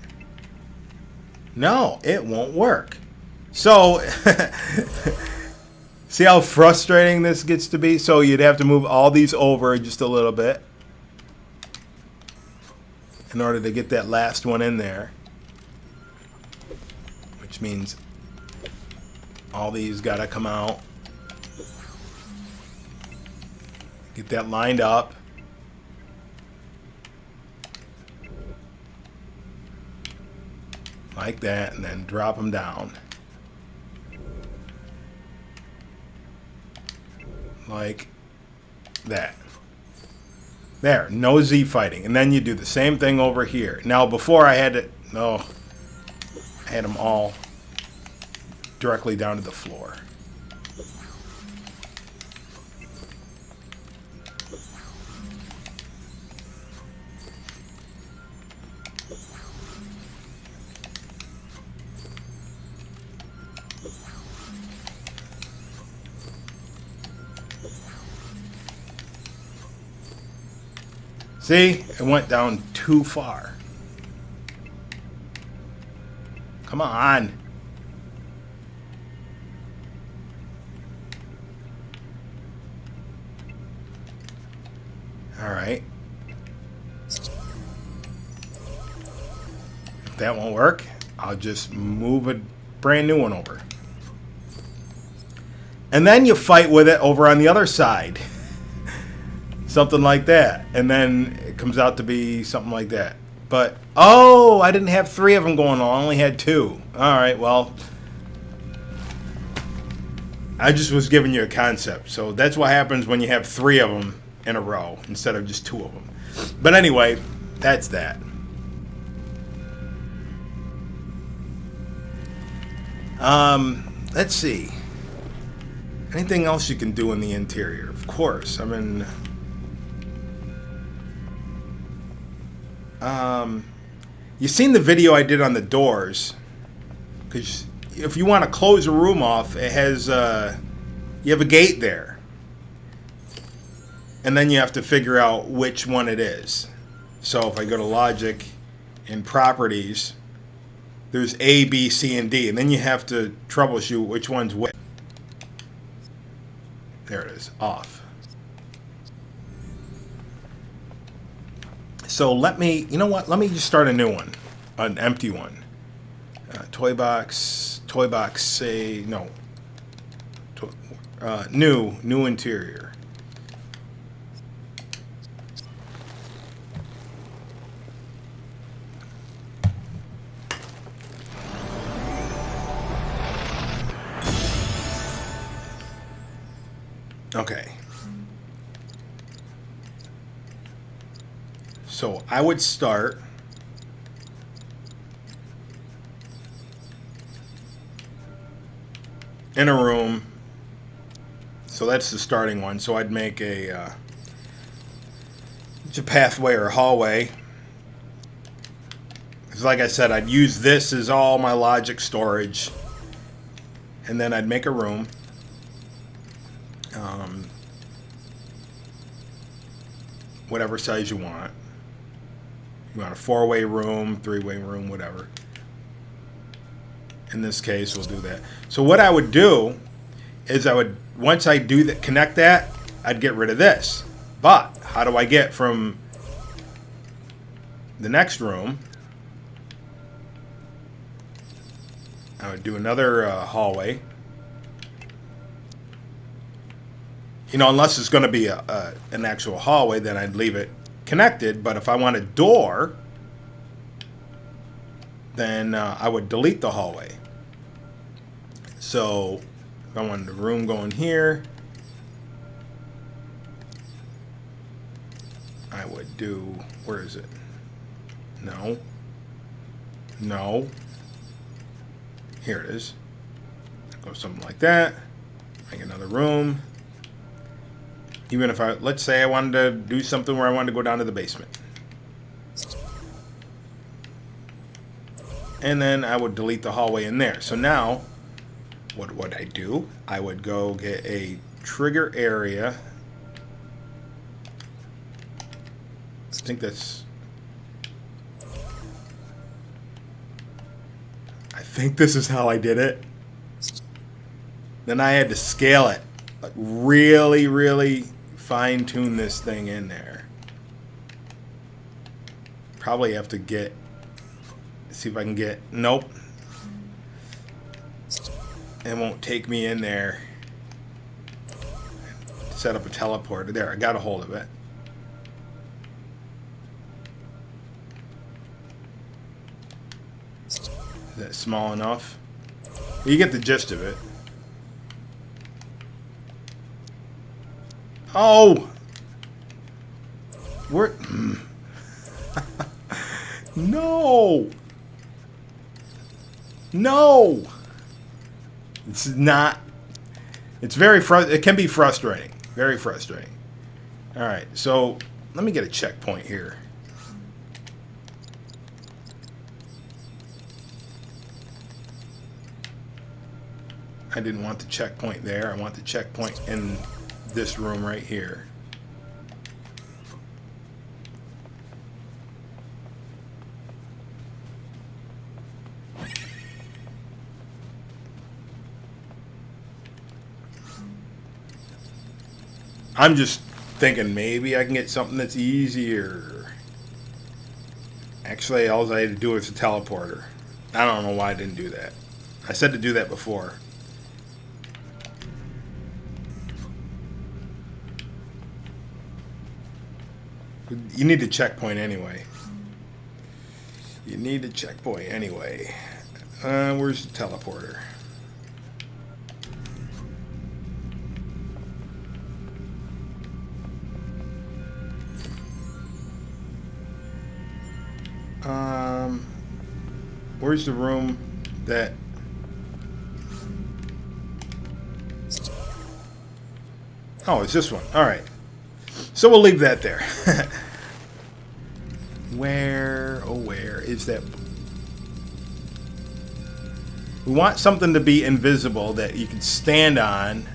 No, it won't work. So, see how frustrating this gets to be? So you'd have to move all these over just a little bit in order to get that last one in there. Which means all these gotta come out. Get that lined up. Like that, and then drop them down. Like that. There, no Z fighting. And then you do the same thing over here. Now before I had it, no, I had them all directly down to the floor. See, it went down too far. Come on. All right. If that won't work, I'll just move a brand new one over. And then you fight with it over on the other side. Something like that. And then it comes out to be something like that. But, oh, I didn't have 3 of them going on. I only had 2. All right, well, I just was giving you a concept. So that's what happens when you have 3 of them in a row instead of just 2 of them. But anyway, that's that. Let's see. Anything else you can do in the interior? Of course. I mean, you've seen the video I did on the doors. Because if you want to close a room off, it has you have a gate there, and then you have to figure out which one it is. So if I go to Logic and Properties, there's A, B, C, and D, and then you have to troubleshoot which one's which. There it is, off. So let me, you know what? Let me just start a new one, an empty one. Toy box, say no. New interior. Okay. So I would start in a room. So that's the starting one. So I'd make a pathway or hallway. Because like I said, I'd use this as all my logic storage. And then I'd make a room. Whatever size you want. You want a 4-way room, 3-way room, whatever. In this case, we'll do that. So what I would do is once I do that, connect that, I'd get rid of this. But how do I get from the next room? I would do another hallway. You know, unless it's going to be an actual hallway, then I'd leave it connected. But if I want a door, then I would delete the hallway. So if I wanted a room going here, I would do, where is it? No. Here it is. Go something like that. Make another room. Even if let's say I wanted to do something where I wanted to go down to the basement. And then I would delete the hallway in there. So now, what would I do? I would go get a trigger area. I think this is how I did it. Then I had to scale it. Like really, really fine tune this thing in there. Probably have to see if I can get, nope. It won't take me in there. Set up a teleporter. There, I got a hold of it. Is that small enough? You get the gist of it. Oh! Where? No! No! It's not. It's it can be frustrating. Very frustrating. Alright, so let me get a checkpoint here. I didn't want the checkpoint there. I want the checkpoint in this room right here. I'm just thinking maybe I can get something that's easier. Actually, all I had to do is a teleporter. I don't know why I didn't do that. I said to do that before. You need a checkpoint anyway. You need a checkpoint anyway. Where's the teleporter? Where's the room that... Oh, it's this one. Alright. So we'll leave that there. Where, oh where is that? We want something to be invisible that you can stand on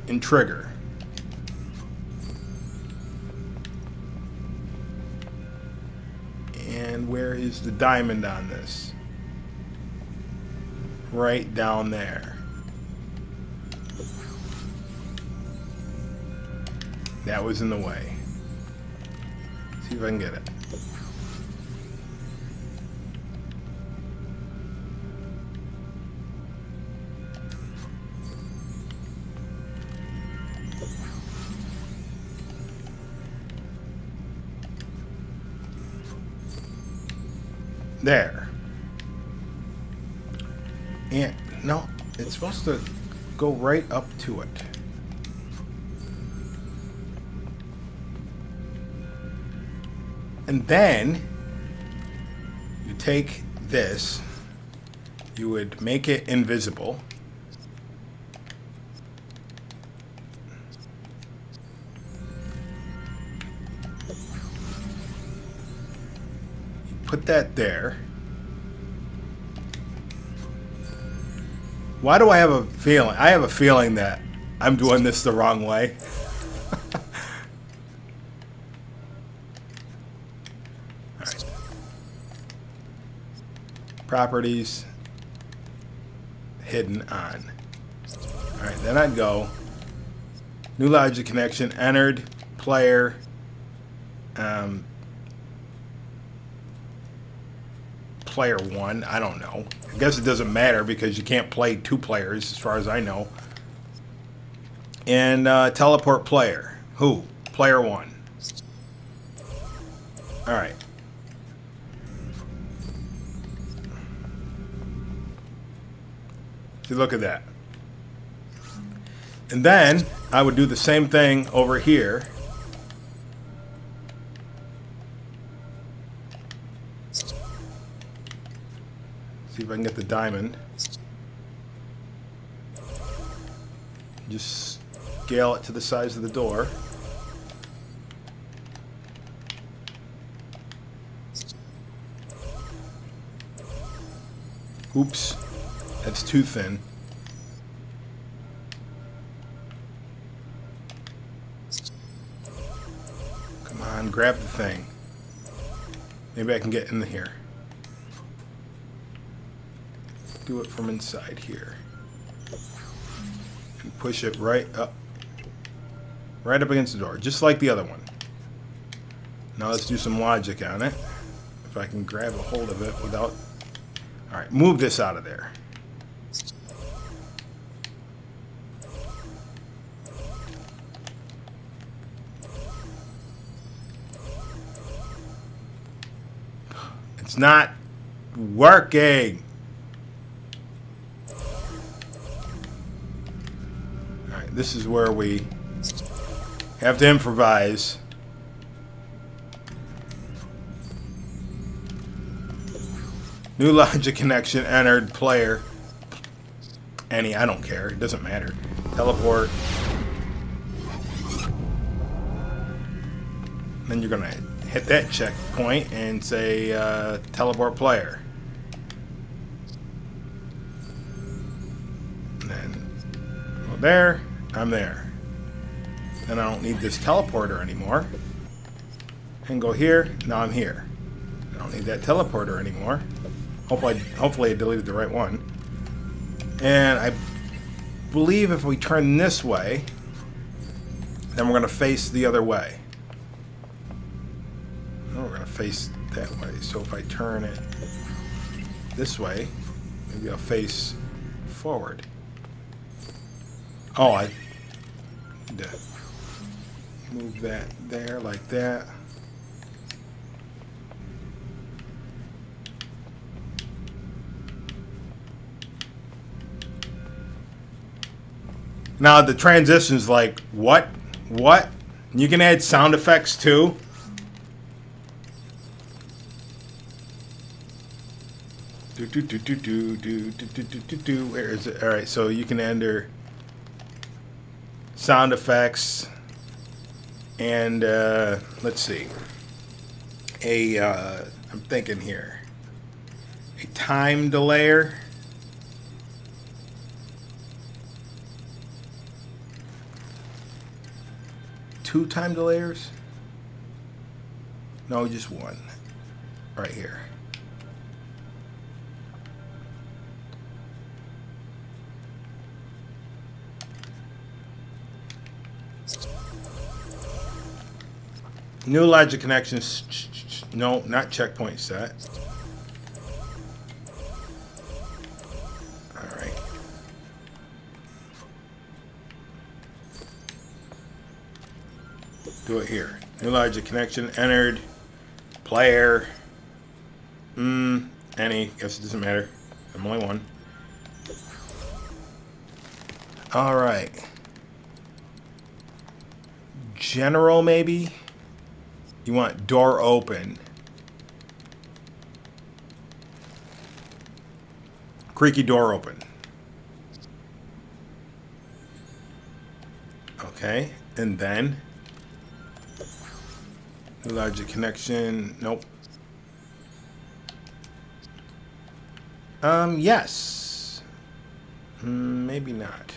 and trigger. And where is the diamond on this? Right down there. That was in the way. See if I can get it. There. And no, it's supposed to go right up to it. And then you take this, you would make it invisible. Put that there. Why do I have a feeling? I have a feeling that I'm doing this the wrong way. All right. Properties. Hidden on. All right, then I'd go. New logic connection entered. Player. Player 1, I don't know. I guess it doesn't matter because you can't play two players as far as I know. And teleport player. Who? Player 1. Alright. See, look at that. And then I would do the same thing over here. See if I can get the diamond. Just scale it to the size of the door. Oops, that's too thin. Come on, grab the thing. Maybe I can get in here. Do it from inside here. And push it right up. Right up against the door, just like the other one. Now let's do some logic on it. If I can grab a hold of it without... Alright, move this out of there. It's not working. Alright, this is where we have to improvise. New logic connection entered. Player. Any, I don't care. It doesn't matter. Teleport. Then you're going to hit that checkpoint and say teleport player. And then go there. I'm there. Then I don't need this teleporter anymore. And go here. Now I'm here. I don't need that teleporter anymore. Hopefully I deleted the right one. And I believe if we turn this way, then we're going to face the other way. No, we're going to face that way. So if I turn it this way, maybe I'll face forward. Oh, I need to move that there like that. Now the transition's like, what? What? You can add sound effects too? Where is it? Alright, so you can enter sound effects and let's see. I'm thinking here. A time delayer. Two time delayers? No, just one. Right here. New logic connections. No, not checkpoint set. Alright. Do it here. New logic connection entered. Player. Any. Guess it doesn't matter. I'm only one. Alright. General, maybe? You want door open. Creaky door open. Okay. And then new logic connection. Nope. Yes. Maybe not.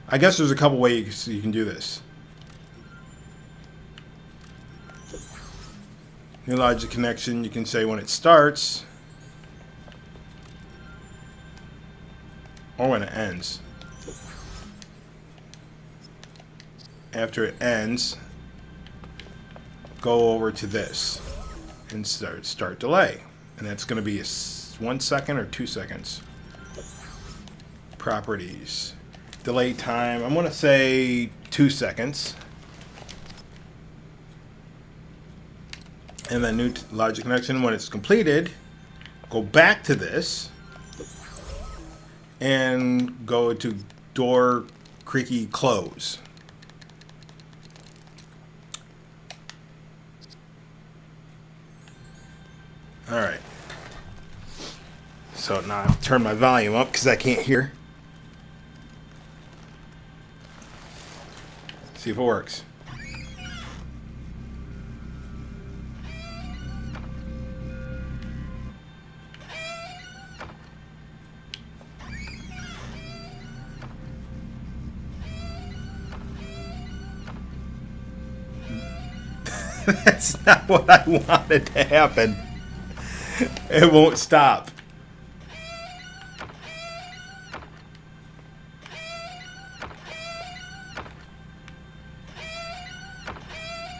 I guess there's a couple ways you can do this. New logic connection, you can say when it starts or when it ends. After it ends, go over to this and start delay. And that's going to be 1 second or 2 seconds. Properties. Delay time, I'm going to say 2 seconds. And then new logic connection, when it's completed, go back to this and go to door creaky close. Alright. So now I've turned my volume up because I can't hear. See if it works. That's not what I wanted to happen. It won't stop.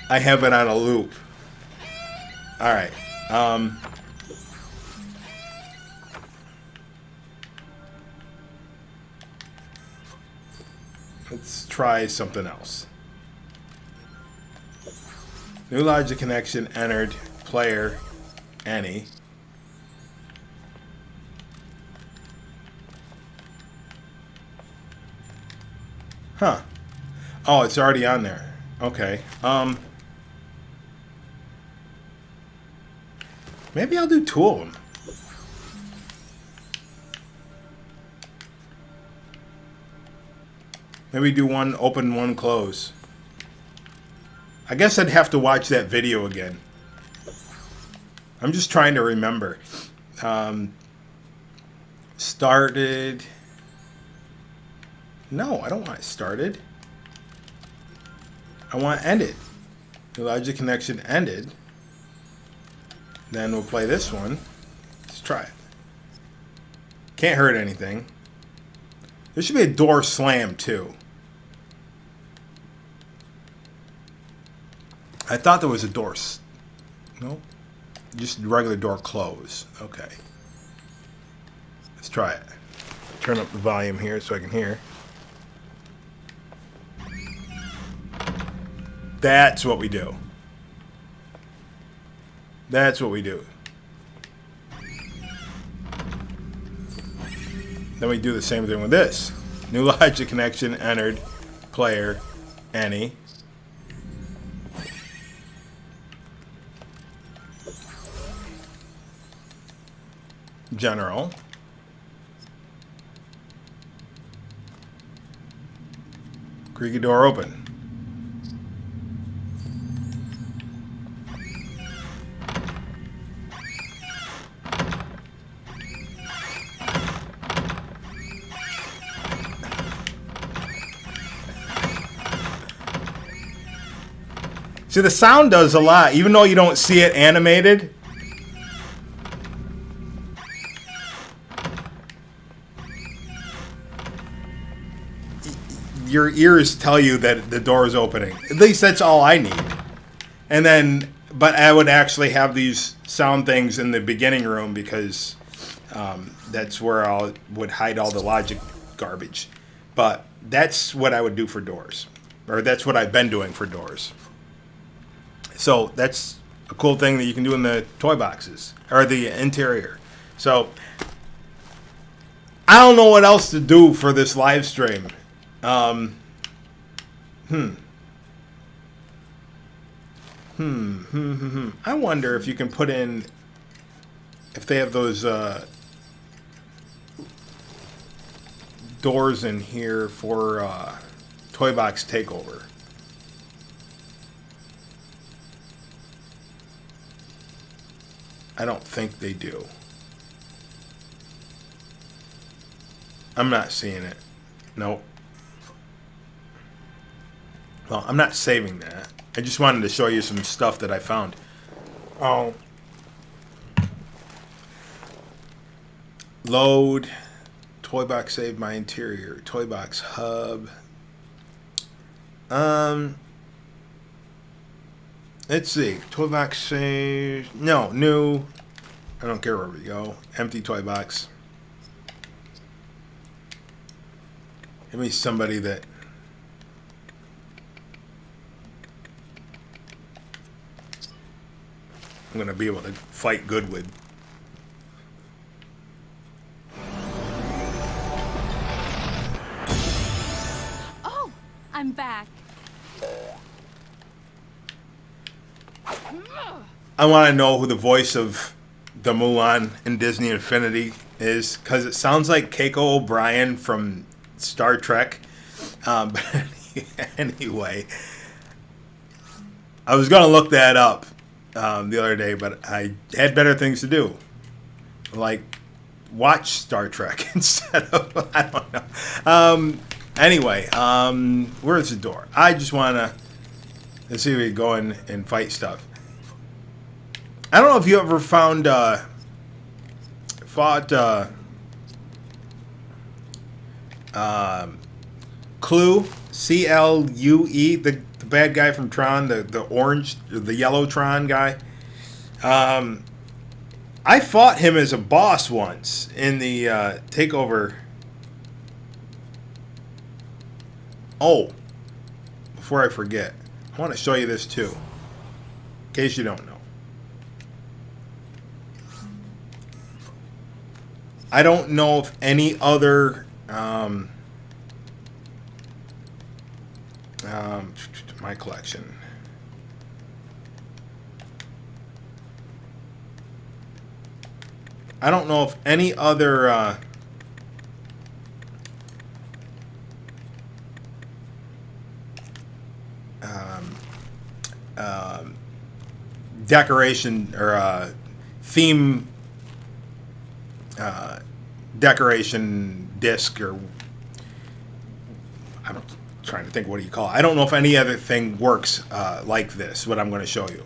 I have it on a loop. All right. Let's try something else. New logic connection entered. Player any. Huh. Oh, it's already on there. Okay. Maybe I'll do 2 of them. Maybe do one open, one close. I guess I'd have to watch that video again. I'm just trying to remember. Started. No, I don't want it started. I want ended. The logic connection ended. Then we'll play this one. Let's try it. Can't hurt anything. There should be a door slam too. I thought there was a door. No, just regular door close. Okay. Let's try it. Turn up the volume here so I can hear. That's what we do. That's what we do. Then we do the same thing with this. New logic connection entered. Player any. General. Creaky door open. See, the sound does a lot, even though you don't see it animated. Your ears tell you that the door is opening. At least that's all I need. And then, but I would actually have these sound things in the beginning room because that's where I would hide all the logic garbage. But that's what I would do for doors. Or that's what I've been doing for doors. So that's a cool thing that you can do in the toy boxes or the interior. So I don't know what else to do for this live stream. I wonder if you can put in, if they have those doors in here for Toy Box Takeover. I don't think they do. I'm not seeing it. Nope. Well, I'm not saving that. I just wanted to show you some stuff that I found. Oh. Load. Toy box save my interior. Toy box hub. Let's see. Toy box save. No, new. I don't care where we go. Empty toy box. Give me somebody that. I'm going to be able to fight good with. Oh, I'm back. I want to know who the voice of the Mulan in Disney Infinity is, because it sounds like Keiko O'Brien from Star Trek. But Anyway, I was going to look that up the other day, but I had better things to do. Like watch Star Trek instead of, I don't know. Anyway, where's the door? I just want to, let's see if we can go in and fight stuff. I don't know if you ever fought Clue, C-L-U-E, the bad guy from Tron, the orange, the yellow Tron guy. I fought him as a boss once in the takeover. Oh, before I forget, I want to show you this too, in case you don't know. I don't know if any other my collection. I don't know if any other decoration or theme decoration disc, or I'm trying to think, what do you call it? I don't know if any other thing works like this, what I'm going to show you.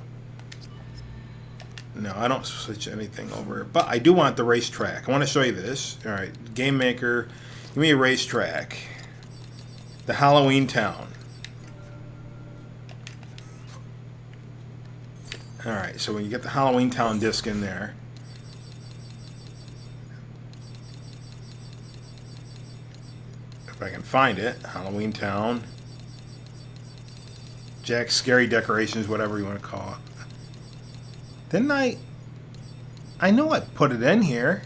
No, I don't switch anything over, but I do want the racetrack. I want to show you this. All right, Game Maker, give me a racetrack. The Halloween Town. All right, so when you get the Halloween Town disc in there, if I can find it, Halloween Town, Jack's Scary Decorations, whatever you want to call it. Didn't I know I put it in here.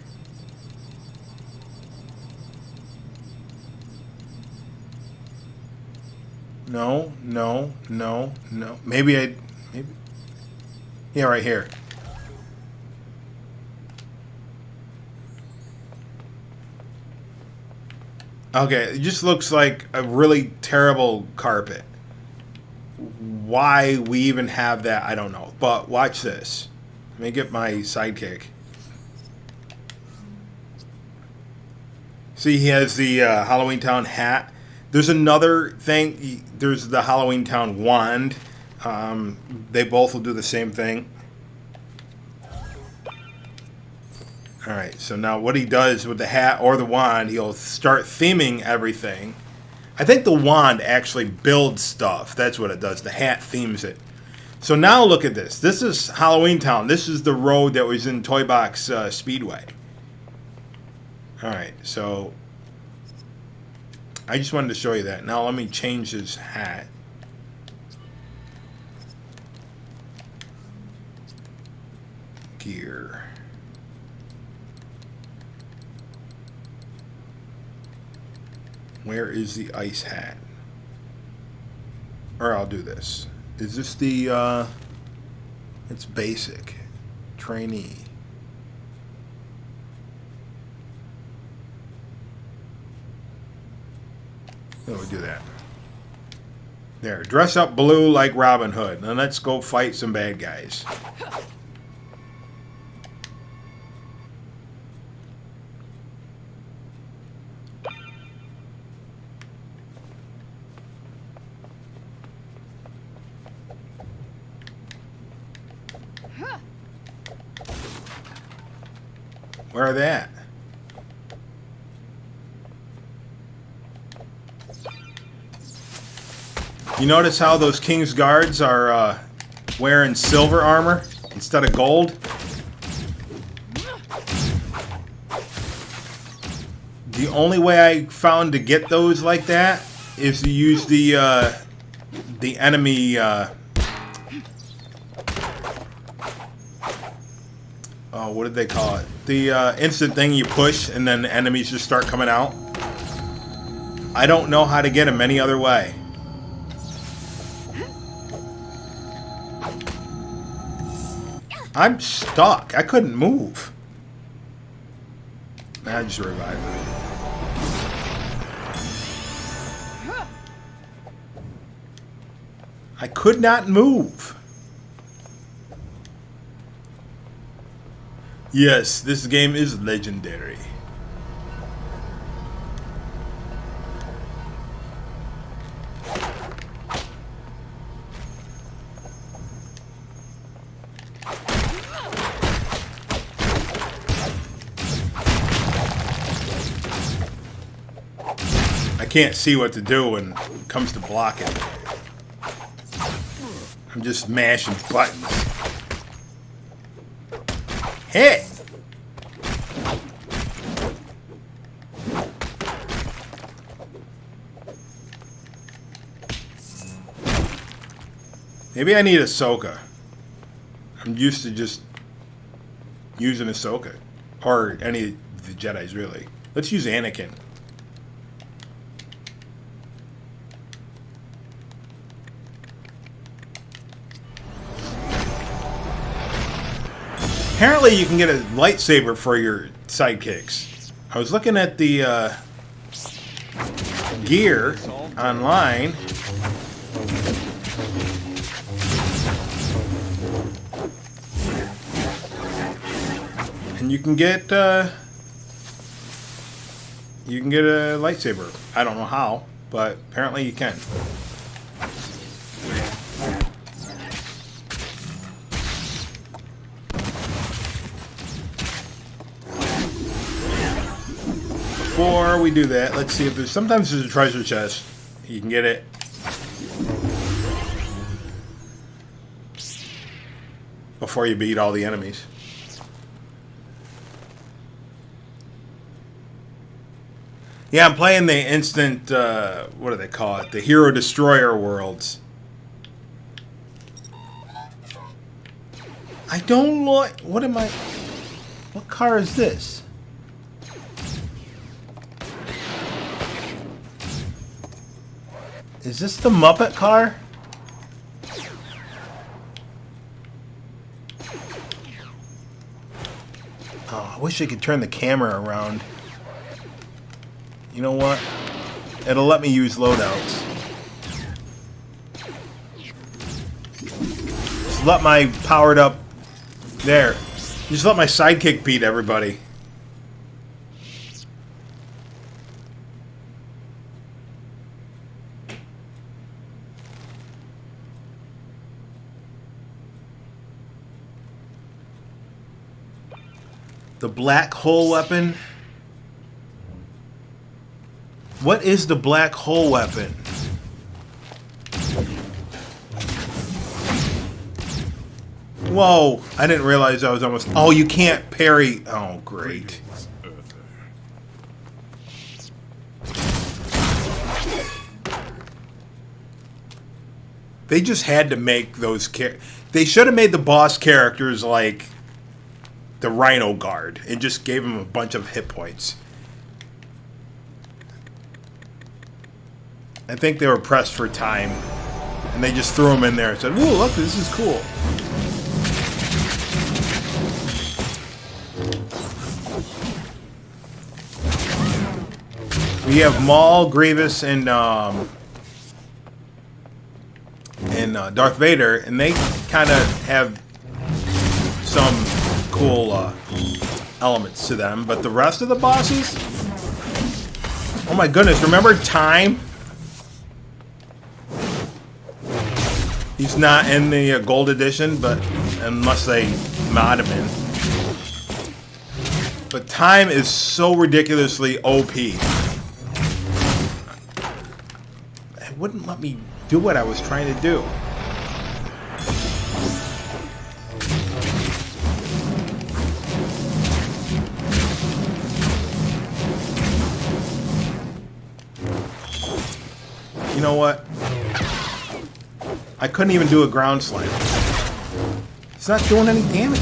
No. Maybe. Yeah, right here. Okay, it just looks like a really terrible carpet. Why we even have that, I don't know. But watch this. Let me get my sidekick. See, he has the Halloween Town hat. There's another thing. There's the Halloween Town wand. They both will do the same thing. Alright, so now what he does with the hat or the wand, he'll start theming everything. I think the wand actually builds stuff. That's what it does. The hat themes it. So now look at this. This is Halloween Town. This is the road that was in Toy Box Speedway. Alright, so I just wanted to show you that. Now let me change his hat. Gear. Where is the ice hat? Or I'll do this. Is this the, it's basic. Trainee. So we do that. There. Dress up blue like Robin Hood. Now let's go fight some bad guys. Where are they at? You notice how those King's Guards are wearing silver armor instead of gold? The only way I found to get those like that is to use the enemy what did they call it? The instant thing you push and then the enemies just start coming out. I don't know how to get them any other way. I'm stuck. I couldn't move. I just revived it. I could not move. Yes, this game is legendary. I can't see what to do when it comes to blocking. I'm just mashing buttons. Hit! Maybe I need Ahsoka. I'm used to just using Ahsoka. Or any of the Jedis, really. Let's use Anakin. Apparently you can get a lightsaber for your sidekicks. I was looking at the gear online. And you can get a lightsaber. I don't know how, but apparently you can. Before we do that, let's see if there's... Sometimes there's a treasure chest. You can get it. Before you beat all the enemies. Yeah, I'm playing the instant... what do they call it? The Hero Destroyer worlds. I don't like... What am I... What car is this? Is this the Muppet car? Oh, I wish I could turn the camera around. You know what? It'll let me use loadouts. Just let my powered up... There. Just let my sidekick beat everybody. The black hole weapon? What is the black hole weapon? Whoa, I didn't realize I was almost... Oh, you can't parry... Oh, great. They just had to make those... They should have made the boss characters like... the Rhino Guard and just gave him a bunch of hit points. I think they were pressed for time and they just threw him in there and said, "Whoa, look, this is cool." We have Maul, Grievous, and Darth Vader, and they kind of have some cool elements to them, but the rest of the bosses, oh my goodness, remember Time? He's not in the gold edition, but unless they mod him in. But Time is so ridiculously OP. It wouldn't let me do what I was trying to do. You know what? I couldn't even do a ground slam. It's not doing any damage.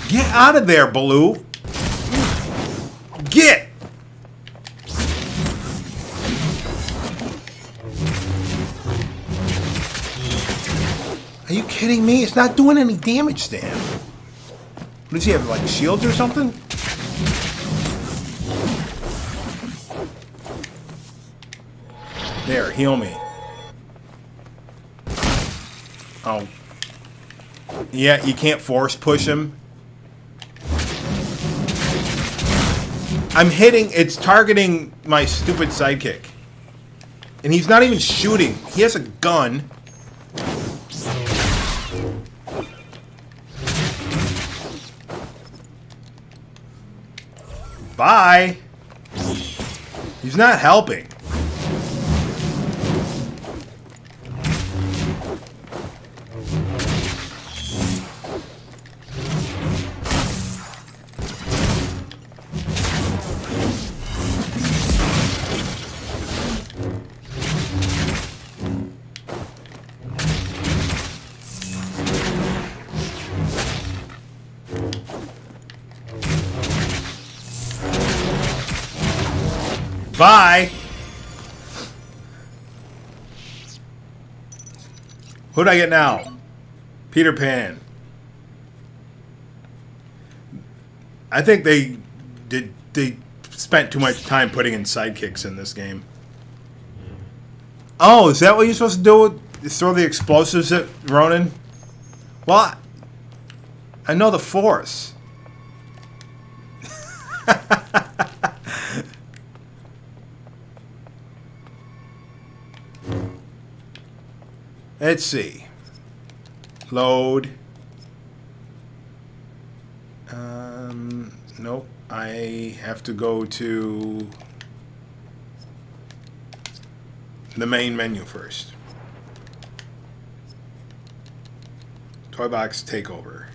Get out of there, Baloo. Get! you kidding me? It's not doing any damage to him. What does he have, like shields or something? There, heal me. Oh. Yeah, you can't force push him. I'm hitting, it's targeting my stupid sidekick. And he's not even shooting. He has a gun. Bye. He's not helping. Bye. Who'd I get now? Peter Pan. I think they spent too much time putting in sidekicks in this game. Oh, is that what you're supposed to do? Throw the explosives at Ronan? Well, I know the Force. Let's see. Load. Nope. I have to go to the main menu first. Toy box takeover.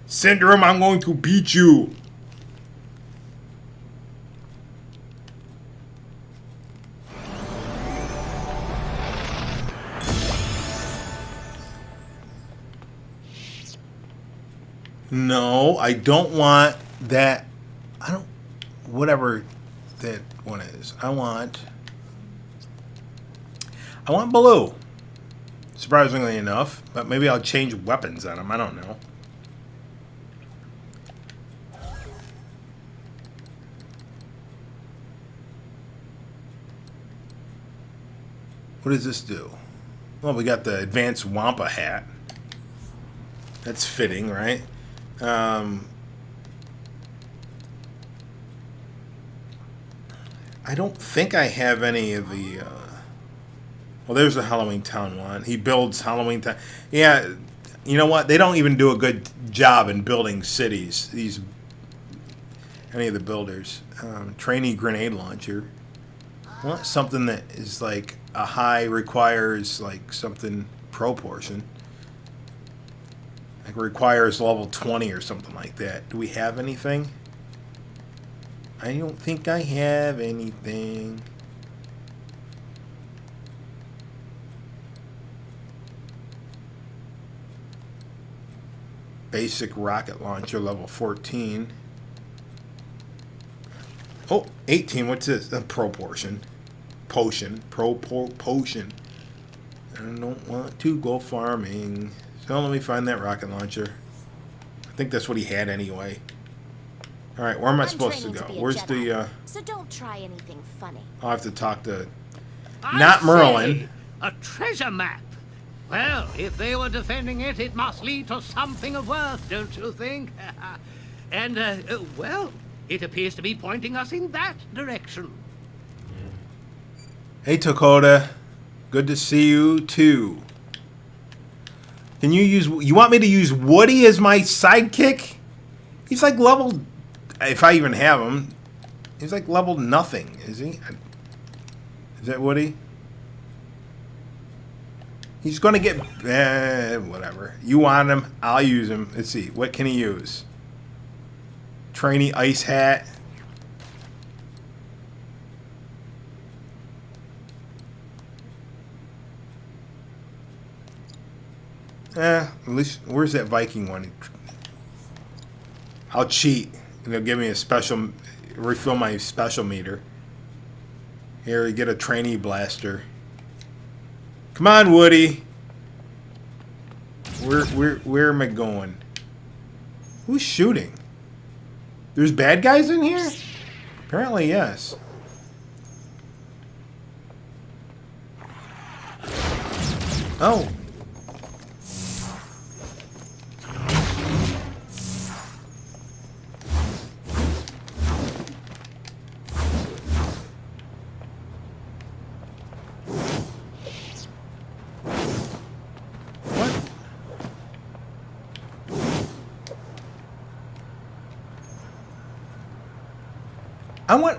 Syndrome, I'm going to beat you. No, I don't want that. I don't. Whatever that one is. I want blue. Surprisingly enough, but maybe I'll change weapons on him. I don't know. What does this do? Well, we got the advanced Wampa hat. That's fitting, right? I don't think I have any of the... well, there's the Halloween Town one. He builds Halloween Town. Yeah, you know what? They don't even do a good job in building cities. Any of the builders. Trainee grenade launcher. I want something that is like a high requires like something proportion. Like requires level 20 or something like that. Do we have anything? I don't think I have anything. Basic rocket launcher level 14. Oh, 18. What's this? Proportion. Potion. Potion. I don't want to go farming. So let me find that rocket launcher. I think that's what he had anyway. All right, where am I supposed to go? Where's the? So don't try anything funny. I'll have to talk to. Not Merlin. A treasure map. Well, if they were defending it, it must lead to something of worth, don't you think? And well, it appears to be pointing us in that direction. Hey, Dakota. Good to see you too. Can you use? You want me to use Woody as my sidekick? He's like level. If I even have him, he's like level nothing. Is he? Is that Woody? He's gonna get. Whatever. You want him? I'll use him. Let's see. What can he use? Trainee ice hat. At least, where's that Viking one? I'll cheat. And they'll give me a special, refill my special meter. Here, we get a trainee blaster. Come on, Woody. Where am I going? Who's shooting? There's bad guys in here? Apparently, yes. Oh.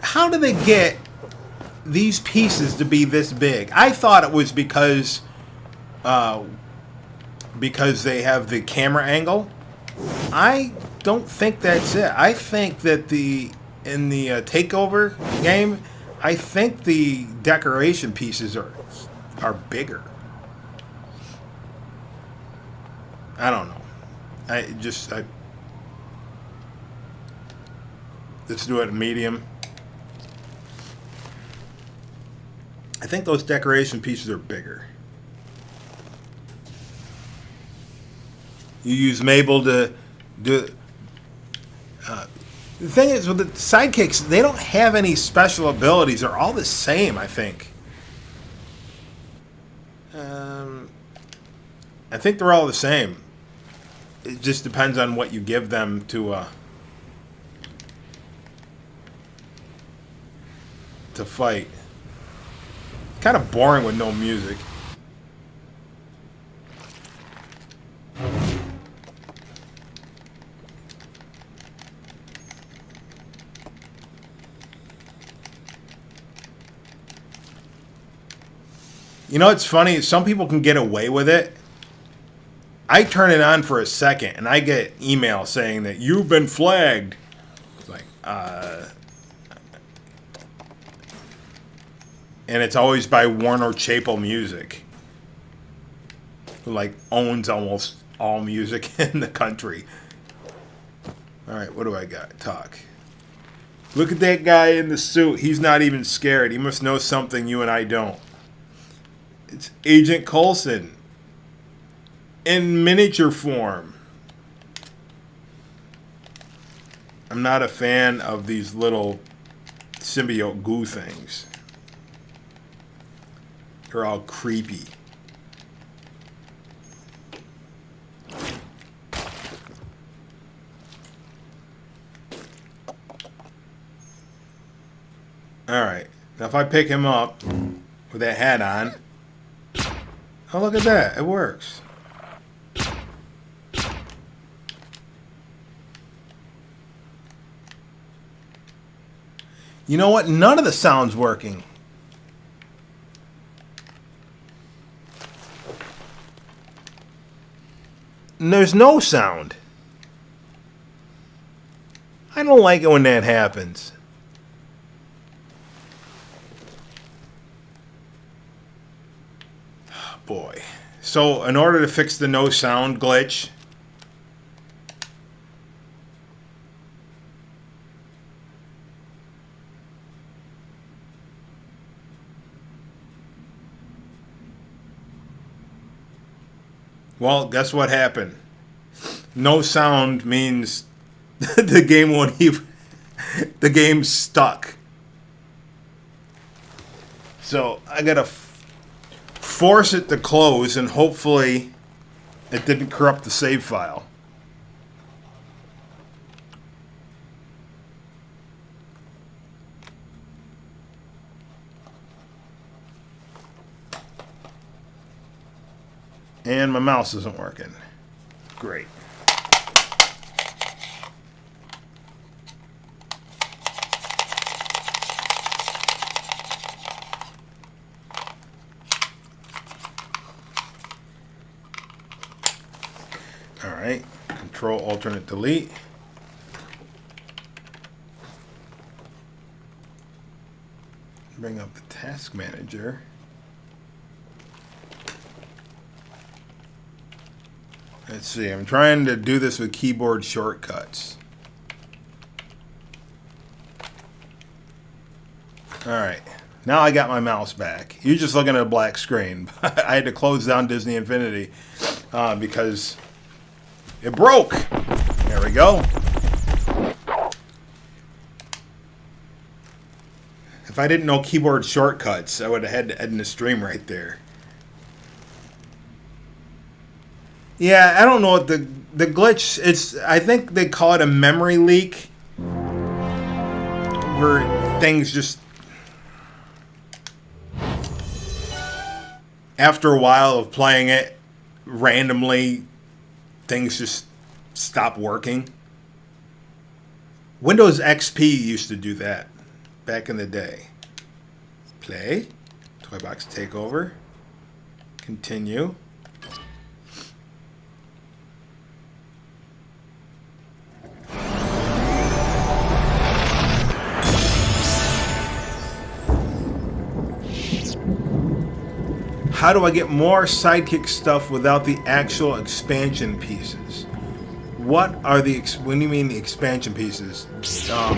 How do they get these pieces to be this big? I thought it was because they have the camera angle. I don't think that's it. I think that in the takeover game, I think the decoration pieces are bigger. I don't know. Let's do it in medium. I think those decoration pieces are bigger. You use Mabel to do. The thing is, with the sidekicks, they don't have any special abilities. They're all the same, I think. I think they're all the same. It just depends on what you give them to fight. Kind of boring with no music. You know, it's funny. Some people can get away with it. I turn it on for a second, and I get email saying that you've been flagged. It's like, and it's always by Warner Chappell Music, who like owns almost all music in the country. All right, what do I got? Talk. Look at that guy in the suit. He's not even scared. He must know something you and I don't. It's Agent Coulson in miniature form. I'm not a fan of these little symbiote goo things. They're all creepy. Alright. Now if I pick him up with that hat on. Oh, look at that. It works. You know what? None of the sound's working. And there's no sound. I don't like it when that happens. Oh, boy. So, in order to fix the no sound glitch, well, guess what happened? No sound means the game won't even. The game's stuck. So I gotta force it to close, and hopefully it didn't corrupt the save file. And my mouse isn't working. Great. All right. Control alternate delete. Bring up the task manager. Let's see, I'm trying to do this with keyboard shortcuts. Alright, Now I got my mouse back. You're just looking at a black screen. I had to close down Disney Infinity because it broke. There we go. If I didn't know keyboard shortcuts, I would have had to end the stream right there. Yeah, I don't know what the glitch. I think they call it a memory leak, where things just, after a while of playing it randomly, things just stop working. Windows XP used to do that back in the day. Play. Toy box takeover. Continue. How do I get more Sidekick stuff without the actual expansion pieces? What are the... When you mean the expansion pieces? Are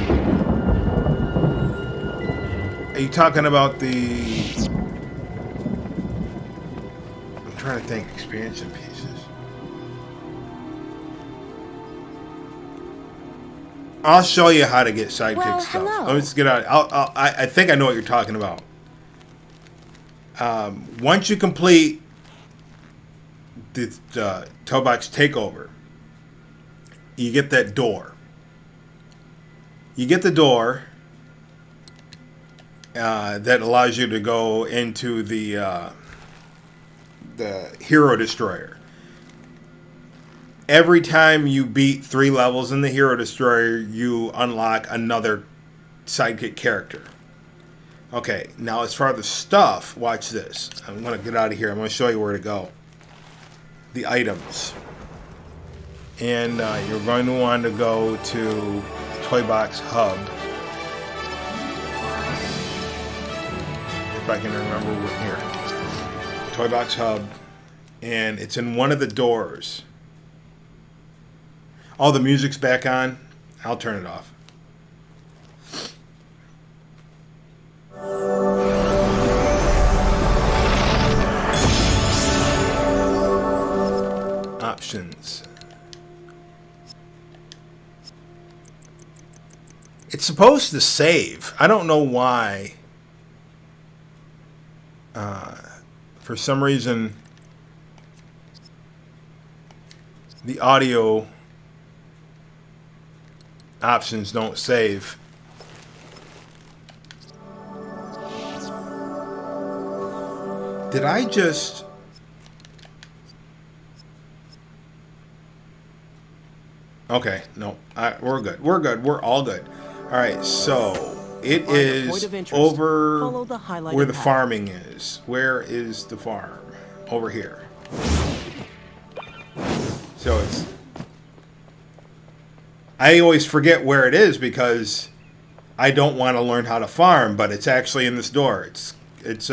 you talking about the... I'm trying to think. Expansion pieces. I'll show you how to get Sidekick stuff. Hello. Let me just get out. I think I know what you're talking about. Once you complete the Toy Box Takeover, you get that door. You get the door that allows you to go into the Hero Destroyer. Every time you beat 3 levels in the Hero Destroyer, you unlock another Sidekick character. Okay, now as far as the stuff, watch this. I'm going to get out of here. I'm going to show you where to go. The items. And you're going to want to go to Toy Box Hub. If I can remember we're here. Toy Box Hub. And it's in one of the doors. Oh, the music's back on. I'll turn it off. Options. It's supposed to save. I don't know why. For some reason, the audio options don't save. Did I just... Okay, no, we're good. We're good. We're all good. All right, so it is over where the farming is. Where is the farm? Over here. So it's... I always forget where it is because I don't want to learn how to farm, but it's actually in this door. It's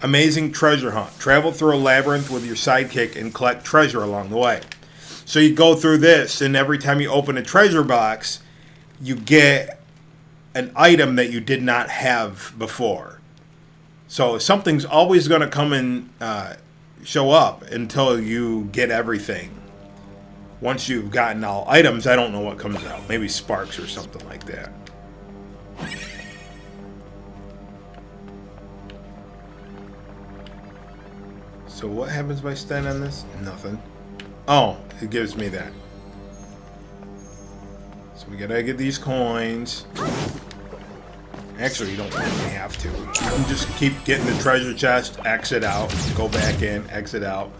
amazing treasure hunt. Travel through a labyrinth with your sidekick and collect treasure along the way. So you go through this, and every time you open a treasure box, you get an item that you did not have before. So something's always going to come and show up until you get everything. Once you've gotten all items, I don't know what comes out. Maybe sparks or something like that. So what happens by standing on this? Nothing. Oh, it gives me that. So we gotta get these coins. Actually, you don't really have to. You can just keep getting the treasure chest, exit out, go back in, exit out.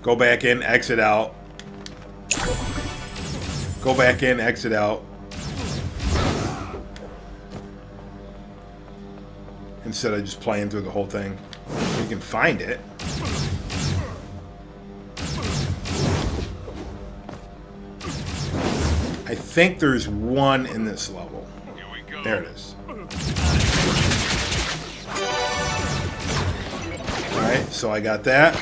Go back in, exit out. Go back in, exit out. Instead of just playing through the whole thing. You can find it. I think there's one in this level. Here we go. There it is. Alright, so I got that.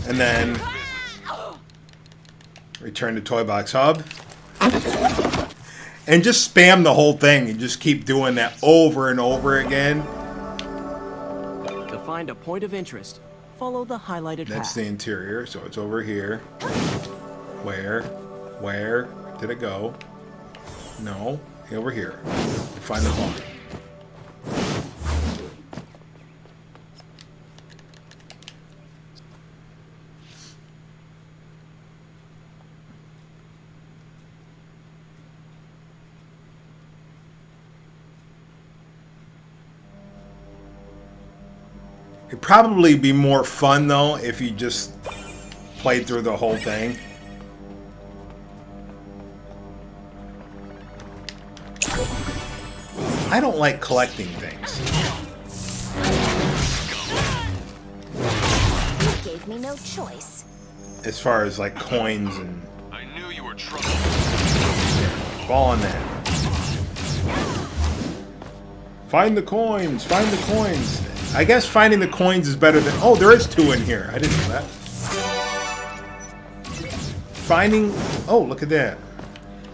And then return to Toy Box Hub. And just spam the whole thing and just keep doing that over and over again. To find a point of interest, follow the highlighted That's path. the interior, so it's over here. Where did it go? No, over here. Find the phone. It'd probably be more fun though if you just played through the whole thing. I don't like collecting things. You gave me no choice. As far as like coins and I knew you were trouble. fall on that. Find the coins, find the coins. I guess finding the coins is better than... Oh, there is 2 in here. I didn't know that. Finding... Oh, look at that.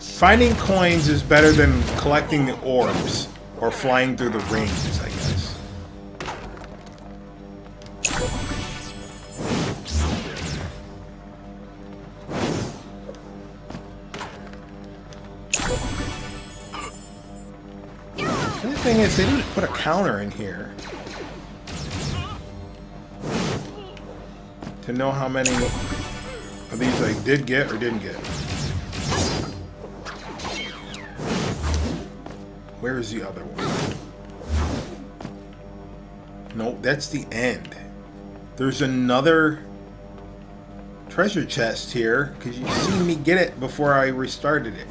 Finding coins is better than collecting the orbs. Or flying through the rings, I guess. The other thing is, they didn't put a counter in here. To know how many of these I did get or didn't get. Where is the other one? Nope, that's the end. There's another treasure chest here because you seen me get it before I restarted it.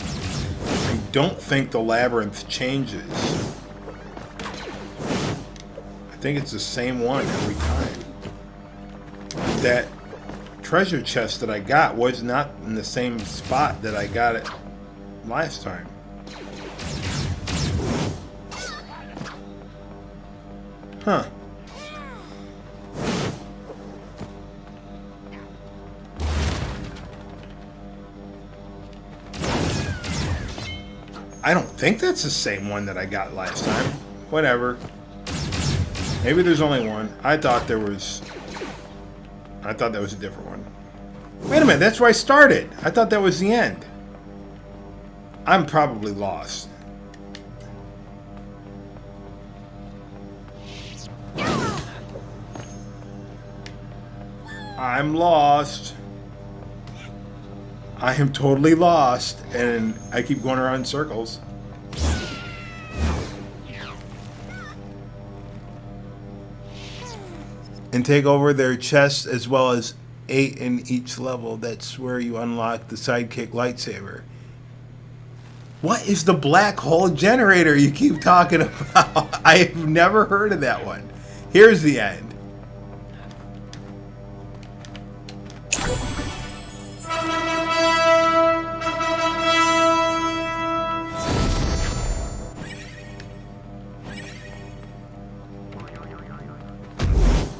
I don't think the labyrinth changes. I think it's the same one every time. That treasure chest that I got was not in the same spot that I got it last time. Huh. I don't think that's the same one that I got last time. Whatever. Maybe there's only one. I thought that was a different one. Wait a minute, that's where I started. I thought that was the end. I'm probably lost. I'm lost. I am totally lost, and I keep going around in circles. And take over their chests as well as 8 in each level. That's where you unlock the sidekick lightsaber. What is the black hole generator you keep talking about? I've never heard of that one. Here's the end.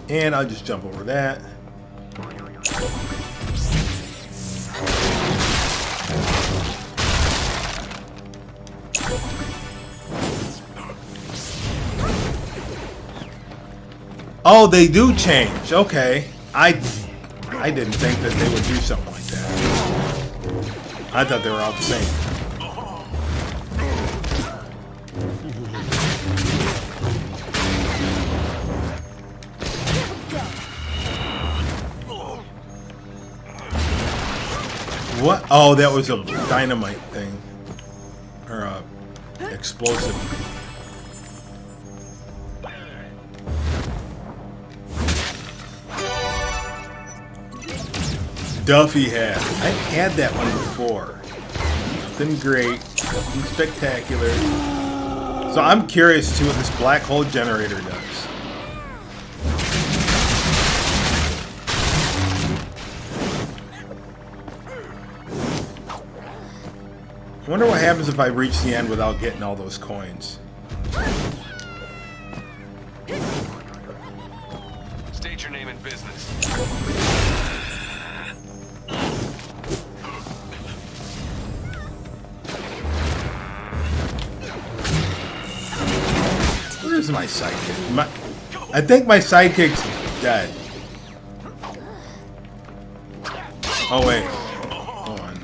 And I'll just jump over that. Oh, they do change. Okay. I didn't think that they would do something like that. I thought they were all the same. What? Oh, that was a dynamite thing. Or a explosive. Duffy hat. I've had that one before. Nothing great. Nothing spectacular. So I'm curious to see what this black hole generator does. I wonder what happens if I reach the end without getting all those coins. State your name and business. my sidekick? I think my sidekick's dead. Oh wait. Hold on.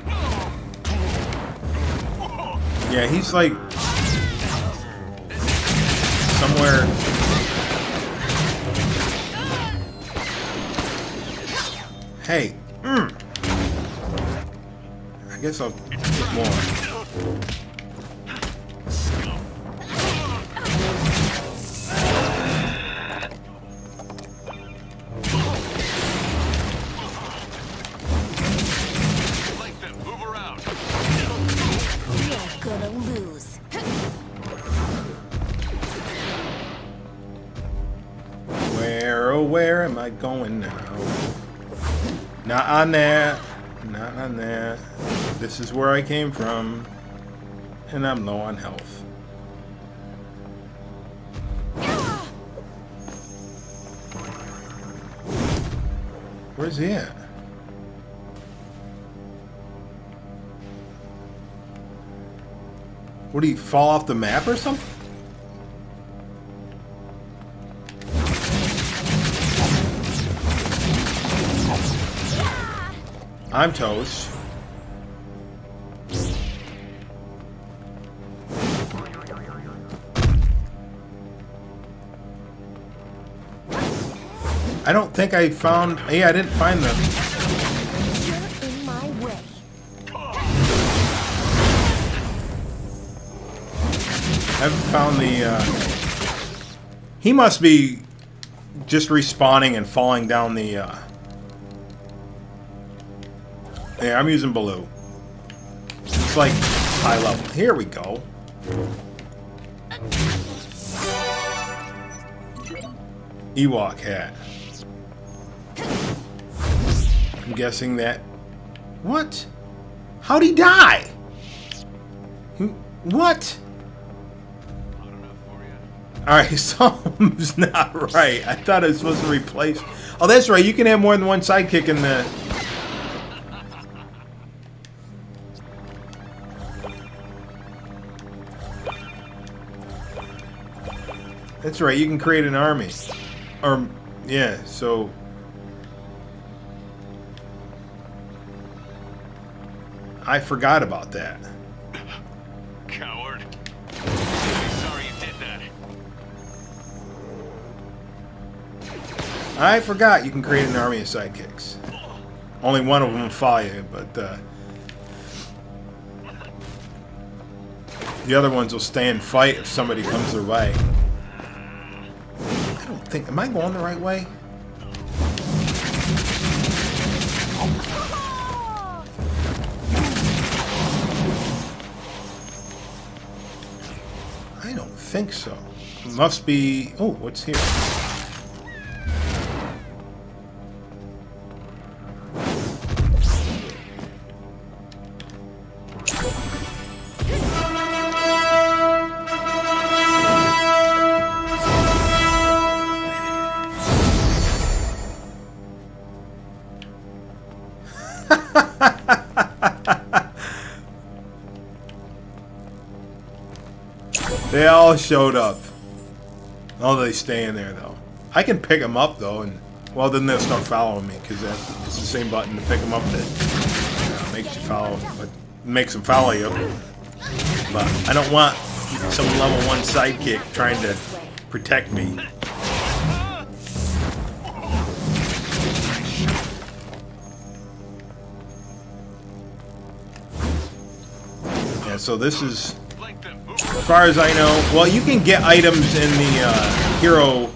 Yeah, he's like somewhere. Hey. I guess I'll get more. Move around. You're gonna lose. Where, oh, where am I going now? Not on that. Not on that. This is where I came from. And I'm low on health. Where's he at? Would he fall off the map or something? I'm toast. I don't think I found... Yeah, I didn't find the... You're in my way. I haven't found the... He must be just respawning and falling down the... Yeah, I'm using blue. It's like high level. Here we go. Ewok hat. I'm guessing that... What? How'd he die? What? Alright, something's not right. I thought it was supposed to replace... Oh, that's right. You can have more than one sidekick in the... That's right. You can create an army. Or, yeah, so... I forgot about that. Coward. Sorry you did that. I forgot you can create an army of sidekicks. Only one of them will follow you, but the other ones will stay and fight if somebody comes their way. I don't think... Am I going the right way? I don't think so. It must be... Oh, what's here? They all showed up. Oh, they stay in there though. I can pick them up though, and well, then they'll start following me because it's the same button to pick them up that makes you follow, but makes them follow you. But I don't want some level 1 sidekick trying to protect me. Yeah, so this is. As far as I know, well, you can get items in the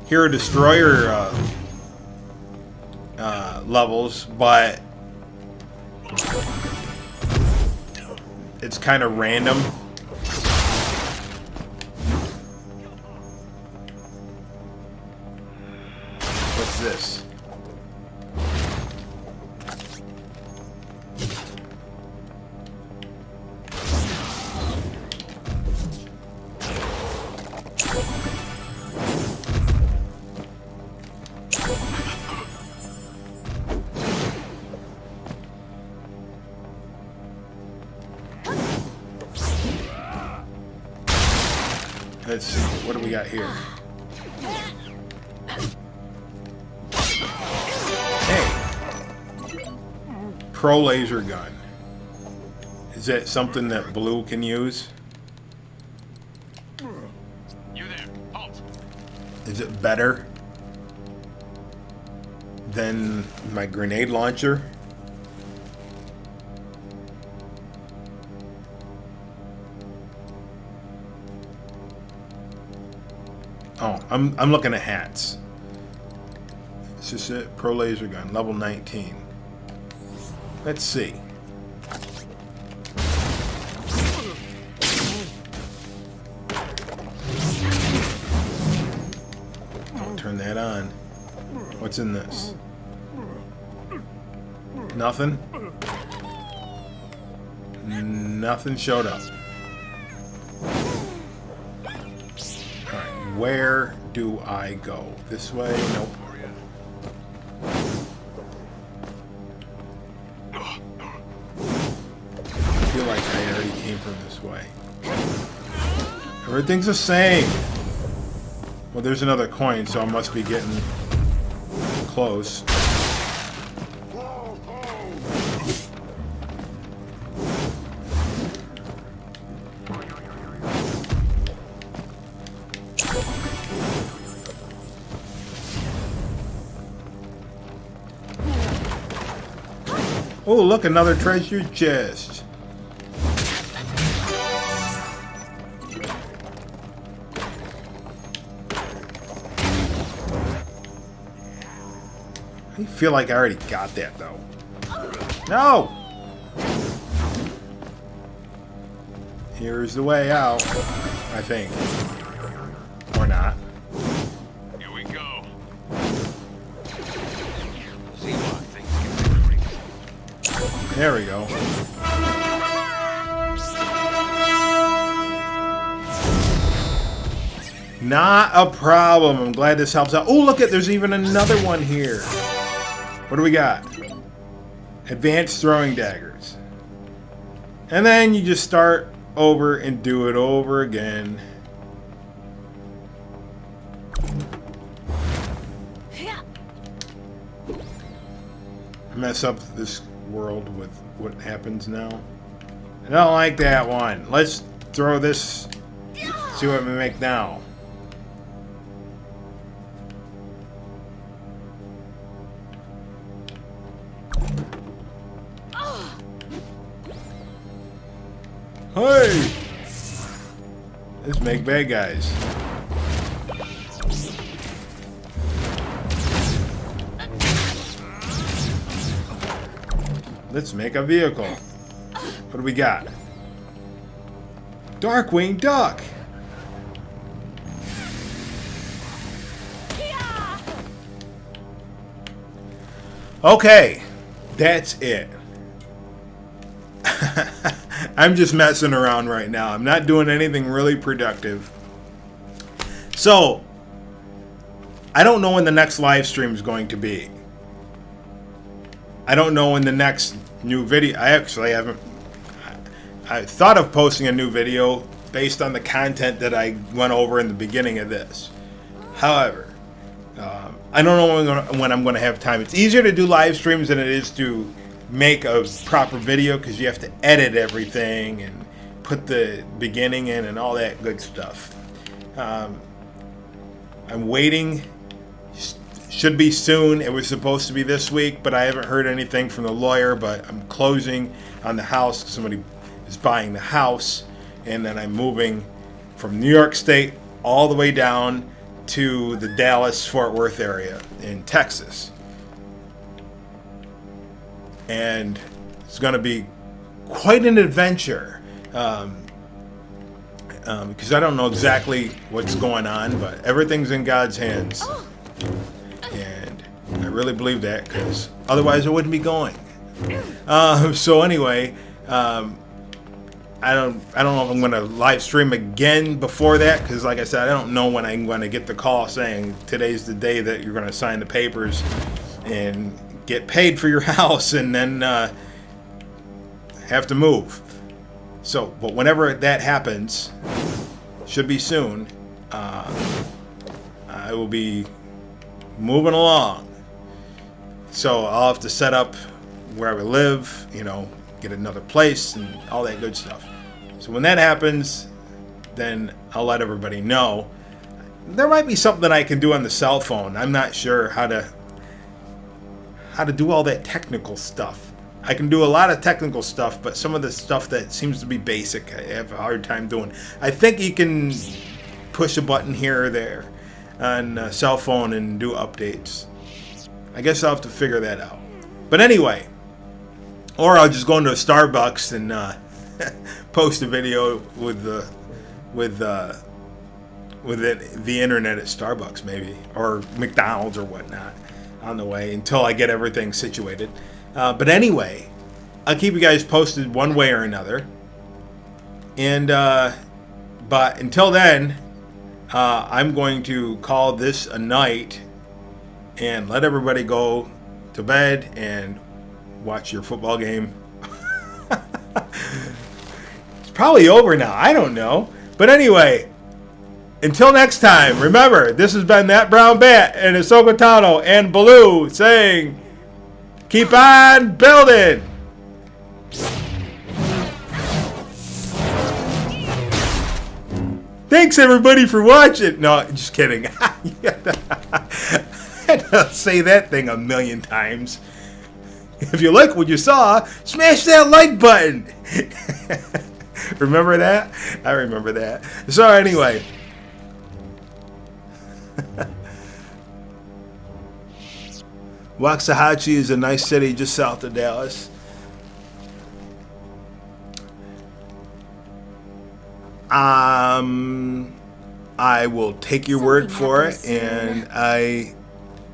Hero Destroyer levels, but it's kind of random. What's this? Let's see. What do we got here? Hey. Pro laser gun. Is that something that Blue can use? You there. Halt. Is it better than my grenade launcher? Oh, I'm looking at hats. This is it. Pro laser gun, level 19. Let's see. Don't turn that on. What's in this? Nothing? Nothing showed up. Alright, where do I go? This way? Nope. I feel like I already came from this way. Everything's the same. Well, there's another coin, so I must be getting close. Oh, look, another treasure chest. I feel like I already got that, though. No! Here's the way out, I think. Or not. Here we go. See what things can be free. There we go. Not a problem. I'm glad this helps out. Oh, look at, there's even another one here. What do we got? Advanced throwing daggers. And then you just start over and do it over again. Mess up this world with what happens now. I don't like that one. Let's throw this. See what we make now. Hey! Let's make bad guys. Let's make a vehicle. What do we got? Darkwing Duck! Okay, that's it. I'm just messing around right now. I'm not doing anything really productive. So, I don't know when the next live stream is going to be. I don't know when the next new video... I actually haven't... I thought of posting a new video based on the content that I went over in the beginning of this. However, I don't know when I'm going to have time. It's easier to do live streams than it is to make a proper video because you have to edit everything and put the beginning in and all that good stuff. I'm waiting. Should be soon. It was supposed to be this week, but I haven't heard anything from the lawyer. But I'm closing on the house. Somebody is buying the house, and then I'm moving from New York State all the way down to the Dallas-Fort Worth area in Texas. And it's going to be quite an adventure because I don't know exactly what's going on, but everything's in God's hands. And I really believe that because otherwise I wouldn't be going. So anyway, I don't know if I'm going to live stream again before that because, like I said, I don't know when I'm going to get the call saying today's the day that you're going to sign the papers and get paid for your house and then have to move. So, but whenever that happens, should be soon, I will be moving along. So I'll have to set up where I would live, you know, get another place and all that good stuff. So when that happens, then I'll let everybody know. There might be something I can do on the cell phone. I'm not sure how to do all that technical stuff. I can do a lot of technical stuff, but some of the stuff that seems to be basic, I have a hard time doing. I think you can push a button here or there on a cell phone and do updates. I guess I'll have to figure that out. But anyway, or I'll just go into a Starbucks and post a video with the internet at Starbucks maybe, or McDonald's or whatnot on the way until I get everything situated. But anyway, I'll keep you guys posted one way or another. And but until then, I'm going to call this a night and let everybody go to bed and watch your football game. It's probably over now. I don't know. But anyway, until next time, remember, this has been That Brown Bat and Ahsoka Tano and Baloo saying, keep on building! Thanks everybody for watching. No, just kidding. I had to say that thing a million times. If you like what you saw, smash that like button. Remember that? I remember that. So anyway. Waxahachie is a nice city just south of Dallas. I will take your word for it, and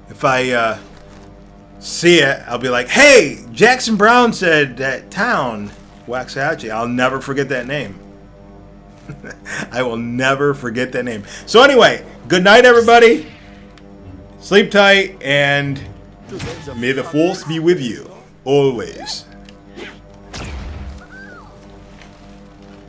if I see it, I'll be like, hey, Jackson Brown said that town, Waxahachie. I'll never forget that name. I will never forget that name. So anyway, good night, everybody. Sleep tight, and may the force be with you always.